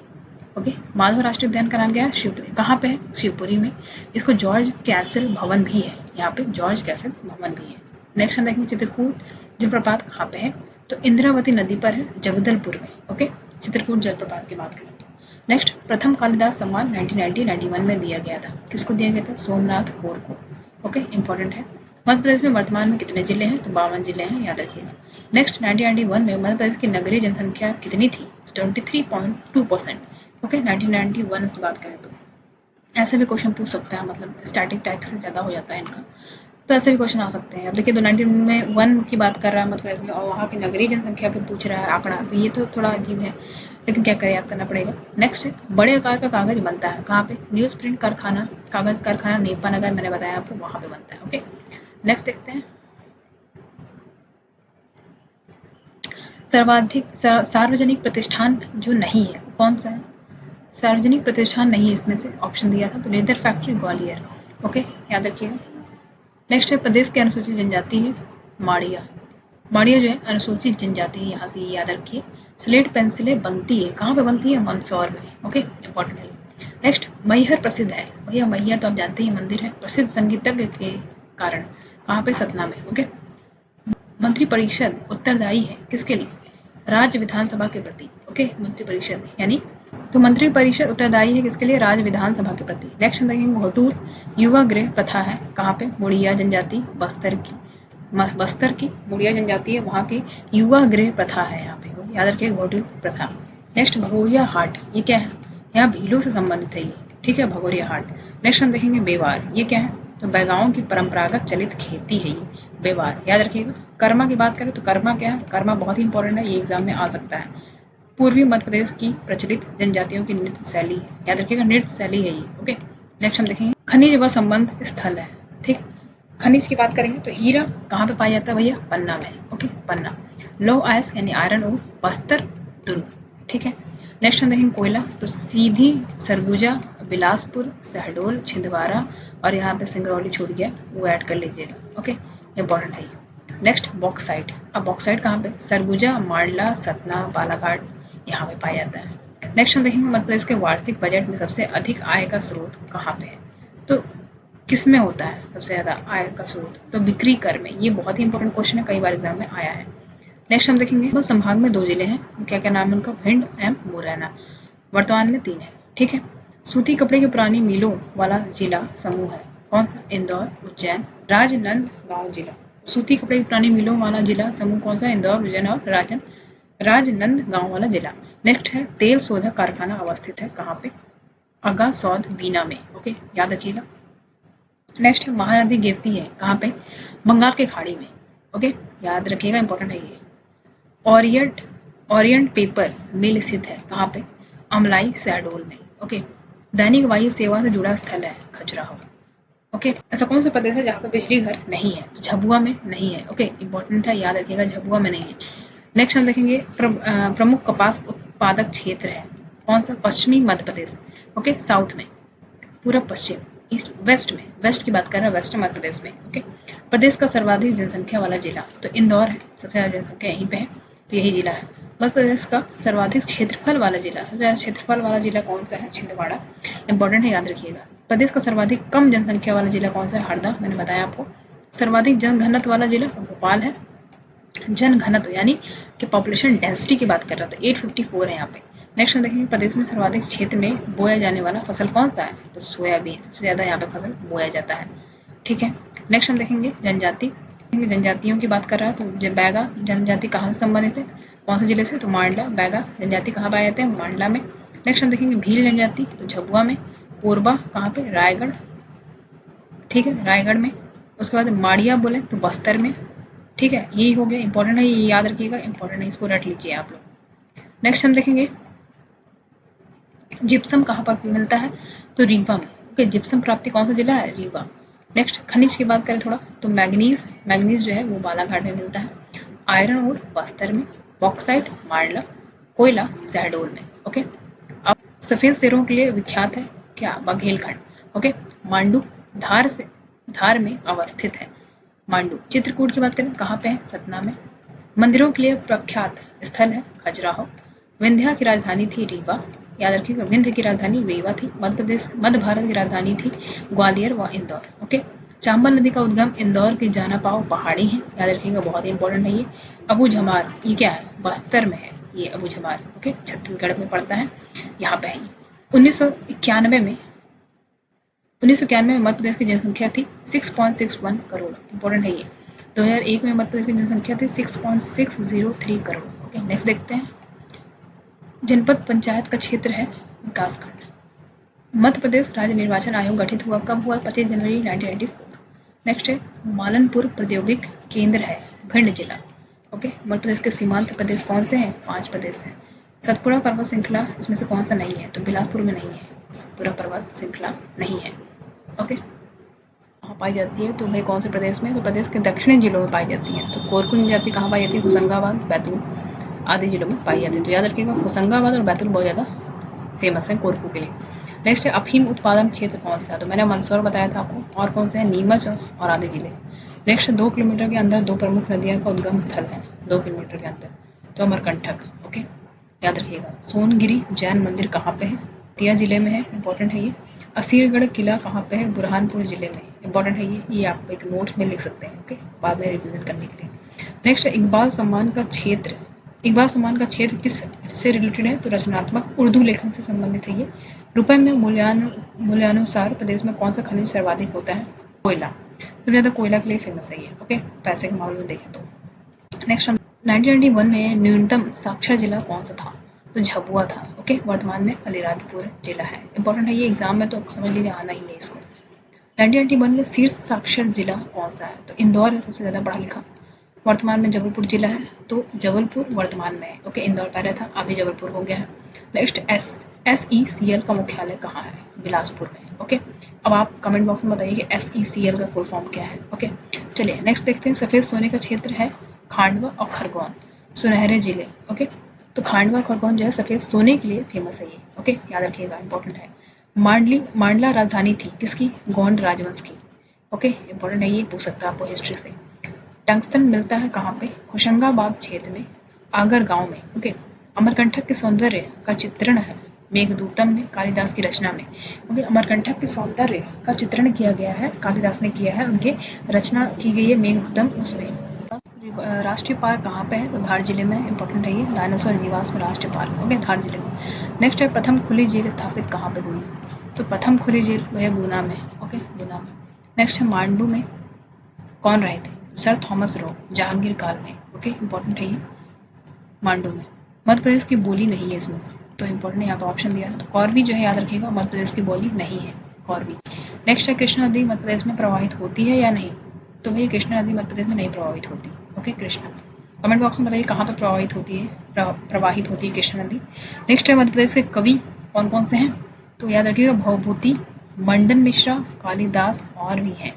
ओके, माधव राष्ट्रीय उद्यान का नाम क्या है? शिवपुरी। कहाँ पे है? शिवपुरी में। इसको जॉर्ज कैसल भवन भी है, यहाँ पे जॉर्ज कैसल भवन भी है। नेक्स्ट हम देखेंगे चित्रकूट जलप्रपात कहाँ पे है? तो इंद्रावती नदी पर है, जगदलपुर में। ओके, चित्रकूट जलप्रपात की बात करें तो। नेक्स्ट प्रथम कालिदास सम्मान 1991 में दिया गया था, किसको दिया गया था? सोमनाथ होर को। ओके, इंपॉर्टेंट है। मध्य प्रदेश में वर्तमान में कितने जिले हैं? तो 52 जिले हैं, याद रखिएगा। नेक्स्ट 1991 में मध्य प्रदेश की नगरीय जनसंख्या कितनी थी? 23.2%। ओके, 1991 की बात करें तो ऐसे भी क्वेश्चन पूछ सकता है, मतलब स्टैटिक टाइप से ज़्यादा हो जाता है इनका, तो ऐसे भी क्वेश्चन आ सकते हैं। अब देखिए, तो 1991 की बात कर रहा है मध्य प्रदेश में और वहाँ की नगरीय जनसंख्या की पूछ रहा है आंकड़ा, तो ये तो थोड़ा अजीब है, लेकिन क्या करें, याद करना पड़ेगा। नेक्स्ट है बड़े आकार का कागज बनता है कहाँ पे? न्यूज़ प्रिंट कारखाना, कागज कारखाना नेपा नगर, मैंने बताया आपको, वहाँ पे बनता है। ओके, नेक्स्ट देखते हैं सर्वाधिक सार्वजनिक प्रतिष्ठान जो नहीं है कौन सा है? सार्वजनिक प्रतिष्ठान नहीं है इसमें से, ऑप्शन दिया था तो लेदर फैक्ट्री ग्वालियर। ओके, याद रखिएगा। नेक्स्ट है प्रदेश की अनुसूचित जनजाति है माड़िया। माड़िया जो है अनुसूचित जनजाति है, यहाँ से ये याद रखिए। स्लेट पेंसिलें बनती है, कहाँ पे बनती है? मंदसौर में। ओके, इंपॉर्टेंट है। नेक्स्ट मैहर प्रसिद्ध है, भैया मैहर तो आप जानते ही मंदिर है, प्रसिद्ध संगीतज्ञ के कारण, कहाँ पे? सतना में। ओके, मंत्रिपरिषद उत्तरदायी है किसके लिए? राज्य विधानसभा के प्रति। ओके, मंत्रिपरिषद यानी, तो मंत्रिपरिषद उत्तरदायी है किसके लिए? राज्य विधानसभा के प्रति। नेक्स्ट देखेंगे घोटूर युवा गृह प्रथा है कहाँ पे? मुड़िया जनजाति, बस्तर की मुड़िया जनजाति है, वहाँ की युवा गृह प्रथा है यहाँ पे, याद रखिए, घोटूर प्रथा। नेक्स्ट भगोरिया हाट, ये क्या है? यहाँ भीलों से संबंधित है ये, ठीक है, भगोरिया हाट। नेक्स्ट हम देखेंगे बेवार, ये क्या है? तो बैगाओं की परंपरागत चलित खेती है ये, व्यवहार, याद रखिएगा। कर्मा की बात करें तो कर्मा क्या है, कर्मा बहुत ही इंपॉर्टेंट है, ये एग्जाम में आ सकता है। पूर्वी मध्य प्रदेश की प्रचलित जनजातियों की नृत्य शैली है, याद रखिएगा नृत्य शैली है ये। ओके, नेक्स्ट हम देखेंगे खनिज व संबंध स्थल है। ठीक, खनिज की बात करेंगे तो हीरा कहाँ पे पाया जाता है भैया, पन्ना में। ओके, पन्ना। लौह अयस्क यानी आयरन और बस्तर, दुर्ग। ठीक है, नेक्स्ट हम देखेंगे कोयला तो सीधी, सरगुजा, बिलासपुर, शहडोल, छिंदवाड़ा और यहाँ पे सिंगरौली छूट गया, वो ऐड कर लीजिएगा। ओके, इंपॉर्टेंट है ये। नेक्स्ट बॉक्साइट, अब बॉक्साइट कहाँ पे, सरगुजा, मांडला, सतना, बालाघाट यहाँ पे पाया जाता है। नेक्स्ट हम देखेंगे मध्य प्रदेश के वार्षिक बजट में सबसे अधिक आय का स्रोत कहाँ पे है, तो किसमें होता है सबसे ज्यादा आय का स्रोत, तो बिक्री कर में। ये बहुत ही इंपॉर्टेंट क्वेश्चन है, कई बार एग्जाम में आया है। नेक्स्ट हम देखेंगे चंबल संभाग में 2 जिले हैं, क्या क्या नाम है उनका, भिंड एवं मुरैना, वर्तमान में 3 है। ठीक है, सूती कपड़े की पुरानी मिलों वाला जिला समूह है, कौन सा, इंदौर, उज्जैन, राजनांदगांव जिला। सूती कपड़े की पुरानी मिलों वाला जिला समूह कौन सा, इंदौर, उज्जैन और राजनांदगांव वाला जिला। नेक्स्ट है तेल शोधक कारखाना अवस्थित है कहाँ पे, अगासौद, बीना में। ओके, याद रखिएगा। नेक्स्ट है महानदी गिरती है कहाँ पे, बंगाल की खाड़ी में। ओके, याद रखिएगा, इंपॉर्टेंट है ये। ओरिएंट ओरिएंट पेपर मिल स्थित है कहाँ पे, अमलाई, शहडोल में। ओके, दैनिक वायु सेवा से जुड़ा स्थल है खजुराहो। ओके, ऐसा कौन सा प्रदेश है जहाँ पे बिजली घर नहीं है, तो झाबुआ में नहीं है। ओके, इंपॉर्टेंट है, याद रखिएगा, झाबुआ में नहीं है। नेक्स्ट हम देखेंगे प्रमुख कपास उत्पादक क्षेत्र है, कौन सा, पश्चिमी मध्य प्रदेश। ओके, साउथ में, पूर्व पश्चिम, ईस्ट वेस्ट में, वेस्ट की बात कर रहे हैं, वेस्ट मध्य प्रदेश में। ओके, प्रदेश का सर्वाधिक जनसंख्या वाला जिला तो इंदौर है, सबसे ज्यादा जनसंख्या यहीं पे है, तो यही जिला है। मध्य प्रदेश का सर्वाधिक क्षेत्रफल वाला जिला, सबसे ज्यादा क्षेत्रफल वाला जिला कौन सा है, छिंदवाड़ा, इंपॉर्टेंट है, याद रखिएगा। प्रदेश का सर्वाधिक कम जनसंख्या वाला जिला कौन सा है, हरदा, मैंने बताया आपको। सर्वाधिक जनघनत्व वाला जिला भोपाल है, जन घनत्व यानी कि पॉपुलेशन डेंसिटी की बात कर रहा था, 854 है यहाँ पे। नेक्स्ट हम देखेंगे प्रदेश में सर्वाधिक क्षेत्र में बोया जाने वाला फसल कौन सा है, तो सोयाबीन, सबसे ज्यादा यहाँ पे फसल बोया जाता है। ठीक है, नेक्स्ट हम देखेंगे जनजाति, जनजातियों की बात कर रहा है तो बैगा जनजाति कहाँ से संबंधित है, कौन से जिले से, तो मांडला। बैगा जनजाति कहाँ पाए जाते हैं, मांडला में। नेक्स्ट हम देखेंगे भील जनजाति तो झबुआ में। कोरबा कहाँ पे, रायगढ़। ठीक है, रायगढ़ में। उसके बाद माड़िया बोले तो बस्तर में। ठीक है, यही हो गया, इंपॉर्टेंट है, ये याद रखिएगा, इंपॉर्टेंट है, इसको रट लीजिए आप लोग। नेक्स्ट हम देखेंगे जिप्सम कहाँ पर मिलता है, तो रीवा में। ओके, जिप्सम प्राप्ति कौन सा जिला है, रीवा। नेक्स्ट खनिज की बात करें थोड़ा तो मैग्नीज, मैग्नीज जो है वो बालाघाट में मिलता है। आयरन और बस्तर में। बॉक्साइट मांडला। कोयला शहडोल में। ओके, अब सफेद शेरों के लिए विख्यात है क्या, बघेलखंड। ओके, मांडू धार से, धार में अवस्थित है मांडू। चित्रकूट की बात करें कहाँ पे है, सतना में। मंदिरों के लिए प्रख्यात स्थल है खजुराहो। विंध्या की राजधानी थी रीवा, याद रखिएगा, विंध्य की राजधानी रीवा थी। मध्य प्रदेश, मध्य भारत की राजधानी थी ग्वालियर व इंदौर। ओके, चांबल नदी का उद्गम इंदौर की जाना पाव पहाड़ी है, याद रखिएगा, बहुत ही इंपॉर्टेंट है ये। अबू झमार ये क्या है, बस्तर में है ये अबू झमार। ओके, छत्तीसगढ़ में पड़ता है, यहाँ पे है ये। 1991 में 1991 में मध्य प्रदेश की जनसंख्या थी 6.61 करोड़, इंपॉर्टेंट है ये। 2001 में मध्य प्रदेश की जनसंख्या थी 6.603 करोड़। ओके, नेक्स्ट देखते हैं। जनपद पंचायत का क्षेत्र है विकासखंड। मध्य प्रदेश राज्य निर्वाचन आयोग गठित हुआ कब हुआ, 25 जनवरी 1994। नेक्स्ट है मालनपुर प्रौद्योगिक केंद्र है भिंड जिला। ओके, मध्य प्रदेश के सीमांत प्रदेश कौन से हैं, 5 प्रदेश हैं। सतपुड़ा पर्वत श्रृंखला इसमें से कौन सा नहीं है, तो बिलासपुर में नहीं है, सतपुड़ा पर्वत श्रृंखला नहीं है। ओके, कहाँ पाई जाती है, तो भाई कौन से प्रदेश में, तो प्रदेश के दक्षिणी जिलों में पाई जाती है। तो कोरकू जनजाति कहाँ पाई जाती है, होशंगाबाद, बैतूल आदि जिलों में पाई जाती है। तो याद रखिएगा, होशंगाबाद और बैतूल बहुत ज़्यादा फेमस है कोरकू के लिए। नेक्स्ट है अफीम उत्पादन क्षेत्र कौन सा है, तो मैंने मंदसौर बताया था आपको, और कौन से हैं, नीमच और आदि जिले। नेक्स्ट 2 किलोमीटर के अंदर 2 प्रमुख नदियों का उद्गम स्थल है, 2 किलोमीटर के अंदर, तो अमरकंटक। ओके, याद रखिएगा। सोनगिरी जैन मंदिर कहाँ पे है, दतिया जिले में है, इंपॉर्टेंट है ये। असीरगढ़ किला कहाँ पे है, बुरहानपुर जिले में, इंपॉर्टेंट है ये आप एक नोट में लिख सकते हैं। ओके, बाद में रिविजन करने के लिए। नेक्स्ट है इकबाल सम्मान का क्षेत्र, इकबाल सम्मान का क्षेत्र किस से रिलेटेड है, तो रचनात्मक उर्दू लेखन से संबंधित है ये। रुपए में मूल्यानुसार प्रदेश में कौन सा खनिज सर्वाधिक होता है, कोयला, सबसे ज्यादा कोयला के लिए फेमस है ये। ओके, पैसे के मामले में देखें तो। नेक्स्ट 1991 में न्यूनतम साक्षर जिला कौन सा था, तो झाबुआ था। ओके, वर्तमान में अलीराजपुर जिला है, इंपॉर्टेंट है ये, एग्जाम में तो समझ लीजिए आना ही है इसको। 1991 में शीर्ष साक्षर जिला कौन सा है? तो इंदौर है सबसे ज़्यादा पढ़ा लिखा। वर्तमान में जबलपुर जिला है, तो जबलपुर वर्तमान में है। ओके, इंदौर पहले था, अभी जबलपुर हो गया है। नेक्स्ट, SECL का मुख्यालय कहाँ है? बिलासपुर में। ओके, अब आप कमेंट बॉक्स में बताइए कि SECL का फुल फॉर्म क्या है। ओके, चलिए नेक्स्ट देखते हैं। सफ़ेद सोने का क्षेत्र है खांडवा और खरगोन, सुनहरे जिले। ओके, तो खांडवा खरगोन जो है सफ़ेद सोने के लिए फेमस है ये। ओके, याद रखिएगा, इंपॉर्टेंट है। मांडला राजधानी थी किसकी? गोंड राजवंश की। ओके, इंपॉर्टेंट है, ये पूछ सकता है आपको हिस्ट्री से। टंगस्टन मिलता है कहाँ पे? होशंगाबाद क्षेत्र में, आगर गांव में। ओके, अमरकंटक के सौंदर्य का चित्रण है मेघदूतम में, कालिदास की रचना में। ओके, अमरकंटक के सौंदर्य का चित्रण किया गया है, कालिदास ने किया है, उनके रचना की गई है मेघदूतम उसमें। राष्ट्रीय पार्क कहाँ पे है? तो धार जिले में। इंपॉर्टेंट है ये, डायनासोर जीवाश्म राष्ट्रीय पार्क। ओके, धार जिले में। नेक्स्ट है, प्रथम खुली जेल स्थापित कहाँ पे हुई? तो प्रथम खुली जेल वह गुना में। ओके, गुना में। नेक्स्ट है, मांडू में कौन रहे थे? सर थॉमस रो, जहांगीर काल में। ओके, इंपॉर्टेंट है ये, मांडू में। मध्य प्रदेश की बोली नहीं है इसमें से, तो इंपॉर्टेंट यहाँ पर ऑप्शन दिया है। तो कौरवी जो है याद रखिएगा, मध्य प्रदेश की बोली नहीं है कौरवी। नेक्स्ट है, कृष्णा नदी मध्य प्रदेश में प्रवाहित होती है या नहीं? तो भाई कृष्णा नदी मध्य प्रदेश में नहीं प्रवाहित होती। ओके, कृष्णा। कमेंट बॉक्स में बताइए कहाँ पर प्रवाहित होती है, प्रवाहित होती है कृष्णा नदी। नेक्स्ट है, मध्य प्रदेश के कवि कौन कौन से हैं? तो याद रखिएगा, भवभूति, मंडन मिश्रा, कालिदास और भी हैं।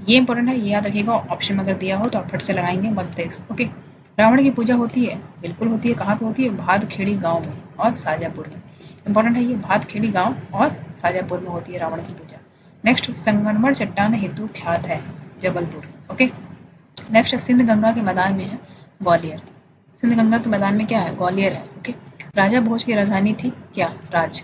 ये इंपॉर्टेंट है, ये याद रखिएगा, ऑप्शन में अगर दिया हो तो आप फट से लगाएंगे मध्य प्रदेश। ओके, रावण की पूजा होती है? बिल्कुल होती है। कहाँ पे होती है? भादखेड़ी गांव में और शाजापुर में। इंपॉर्टेंट है ये, भादखेड़ी गांव और शाजापुर में होती है रावण की पूजा। नेक्स्ट, संगमरमर चट्टान हेतु ख्यात है जबलपुर। ओके, नेक्स्ट, सिंध गंगा के मैदान में है ग्वालियर। सिंध गंगा के मैदान में क्या है? ग्वालियर है। ओके, राजा भोज की राजधानी थी क्या? राज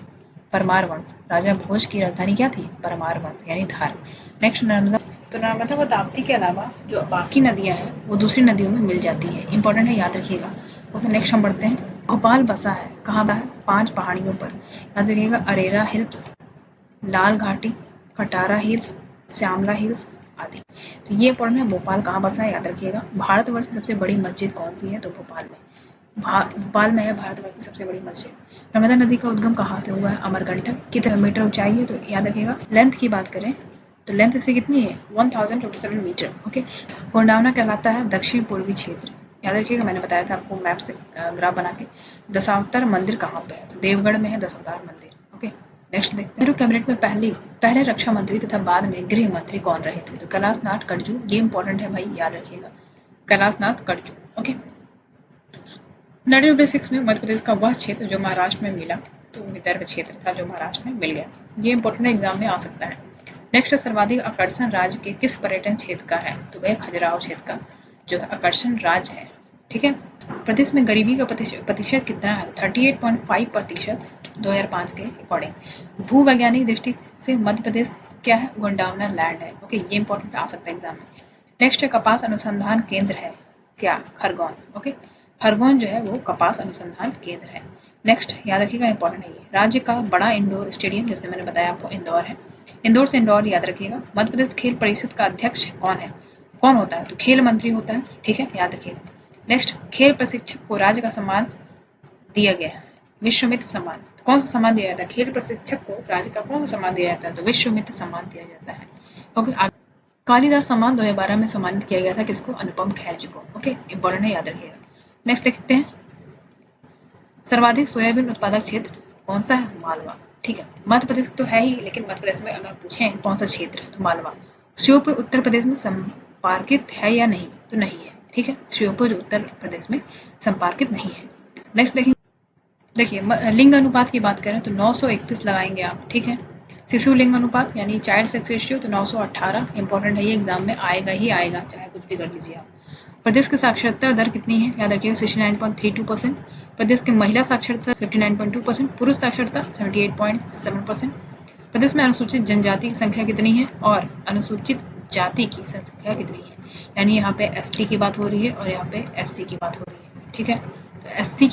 परमार वंश। राजा भोज की राजधानी क्या थी? परमार वंश, यानी धार। नेक्स्ट, नर्मदा। तो नर्मदा व ताप्ती के अलावा जो बाकी नदियां हैं वो दूसरी नदियों में मिल जाती है। इंपॉर्टेंट है, याद रखिएगा। ओके, नेक्स्ट हम बढ़ते हैं। भोपाल बसा है कहाँ बसा है? 5 पहाड़ियों पर। याद रखिएगा, अरेरा हिल्स, लाल घाटी, कटारा हिल्स, श्यामला हिल्स आदि। तो ये इंपॉर्टेंट है, भोपाल कहाँ बसा है याद रखिएगा। भारतवर्ष की सबसे बड़ी मस्जिद कौन सी है? तो भोपाल में। भोपाल में है भारतवर्ष की सबसे बड़ी मस्जिद। नर्मदा नदी का उद्गम कहाँ से हुआ है? अमरकंटक। कितने मीटर ऊंचाई है? तो याद रखिएगा, लेंथ की बात करें तो लेंथ इससे कितनी है? 1027 मीटर। ओके, गोंडावना कहलाता है दक्षिण पूर्वी क्षेत्र। याद रखिएगा, मैंने बताया था आपको मैप से ग्राफ बना के। दशावतार मंदिर कहाँ पे है? तो देवगढ़ में है दशावतार मंदिर। ओके, नेक्स्ट देखते हैं। नेहरू कैबिनेट में पहले रक्षा मंत्री तथा बाद में गृह मंत्री कौन रहे थे? तो कैलाश नाथ कटजू। ये इंपॉर्टेंट है भाई, याद रखिएगा, कैलाश नाथ कटजू। ओके, 1956 में मध्य प्रदेश का वह क्षेत्र जो महाराष्ट्र में मिला, तो विदर्भ क्षेत्र था जो महाराष्ट्र में मिल गया। ये इंपॉर्टेंट एग्जाम में आ सकता है। नेक्स्ट, सर्वाधिक आकर्षण राज्य के किस पर्यटन क्षेत्र का है? तो वह खजुराहो क्षेत्र का जो है आकर्षण राज्य है। ठीक है, प्रदेश में गरीबी का प्रतिशत कितना है? 38.5% 2005 के अकॉर्डिंग। भू वैज्ञानिक दृष्टि से मध्य प्रदेश क्या है? गोंडावना लैंड है। ओके, ये इंपॉर्टेंट आ सकता है एग्जाम में। नेक्स्ट, कपास अनुसंधान केंद्र है क्या? खरगोन। ओके, खरगोन जो है वो कपास अनुसंधान केंद्र है। नेक्स्ट, याद रखिएगा, इंपॉर्टेंट है ये। राज्य का बड़ा इंडोर स्टेडियम, जैसे मैंने बताया आपको, इंदौर है। इंदौर से इंदौर याद रखिएगा। मध्य प्रदेश खेल परिषद का अध्यक्ष कौन है? कौन होता है? तो खेल मंत्री होता है। ठीक है, याद रखिएगा। नेक्स्ट, खेल प्रशिक्षक को राज्य का सम्मान दिया गया है, विश्वमित्र सम्मान। कौन सा सम्मान दिया जाता है? खेल प्रशिक्षक को राज्य का कौन सा सम्मान दिया जाता है? तो विश्वमित्र सम्मान दिया जाता है। ओके, कालिदास सम्मान 2012 में सम्मानित किया गया था किसको? अनुपम खेर जी को। ओके, इंपॉर्टेंट है, याद रखिएगा। नेक्स्ट देखते हैं, सर्वाधिक सोयाबीन उत्पादक क्षेत्र कौन सा है? मालवा। ठीक है, मध्य प्रदेश तो है ही, लेकिन मध्य प्रदेश में अगर पूछें कौन सा क्षेत्र है तो मालवा। श्योपुर उत्तर प्रदेश में संपर्कित है या नहीं? तो नहीं है। ठीक है, श्योपुर उत्तर प्रदेश में संपर्कित नहीं है। नेक्स्ट देखिए, लिंग अनुपात की बात करें तो 931 लगाएंगे आप। ठीक है, शिशु लिंग अनुपात यानी चाइल्ड सेक्स रेशियो तो 918। इंपॉर्टेंट है, ये एग्जाम में आएगा ही आएगा, चाहे कुछ भी कर लीजिए आप। प्रदेश की साक्षरता दर कितनी है? याद रखिए, 69.32%। प्रदेश की महिला साक्षरता 59.2%। पुरुष साक्षरता 78.7%। प्रदेश में अनुसूचित जनजाति की संख्या कितनी है और अनुसूचित जाति की संख्या कितनी है? यानी यहाँ पे एसटी की बात हो रही है और यहाँ पे एससी की बात हो रही है। ठीक है, तो एसटी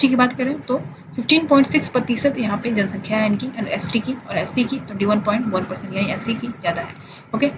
की बात करें तो 15.6% यहाँ पे जनसंख्या है इनकी, एसटी की, और एससी की 21.1%, यानी एससी की ज़्यादा है। ओके,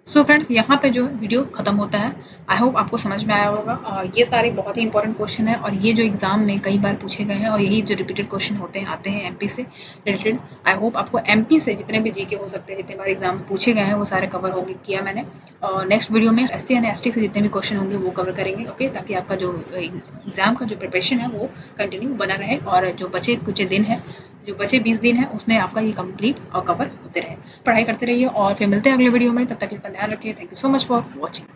सो फ्रेंड्स, यहाँ पे जो वीडियो खत्म होता है। आई होप आपको समझ में आया होगा। ये सारे बहुत ही इंपॉर्टेंट क्वेश्चन है और ये जो एग्जाम में कई बार पूछे गए हैं और यही जो रिपीटेड क्वेश्चन होते हैं आते हैं एमपी से रिलेटेड। आई होप आपको एमपी से जितने भी जीके हो सकते हैं, जितने बार एग्जाम पूछे गए हैं वो सारे कवर होंगे, किया मैंने। और नेक्स्ट वीडियो में एससी एंड एसटी से जितने भी क्वेश्चन होंगे वो कवर करेंगे, ओके, ताकि आपका जो एग्जाम का जो प्रिपरेशन है वो कंटिन्यू बना रहे और जो बचे कुछ दिन है, जो बचे 20 दिन है, उसमें आपका ये कंप्लीट और कवर होते रहे। पढ़ाई करते रहिए और फिर मिलते हैं अगले वीडियो में। तब तक अपना ध्यान रखिए। Thank you so much for watching.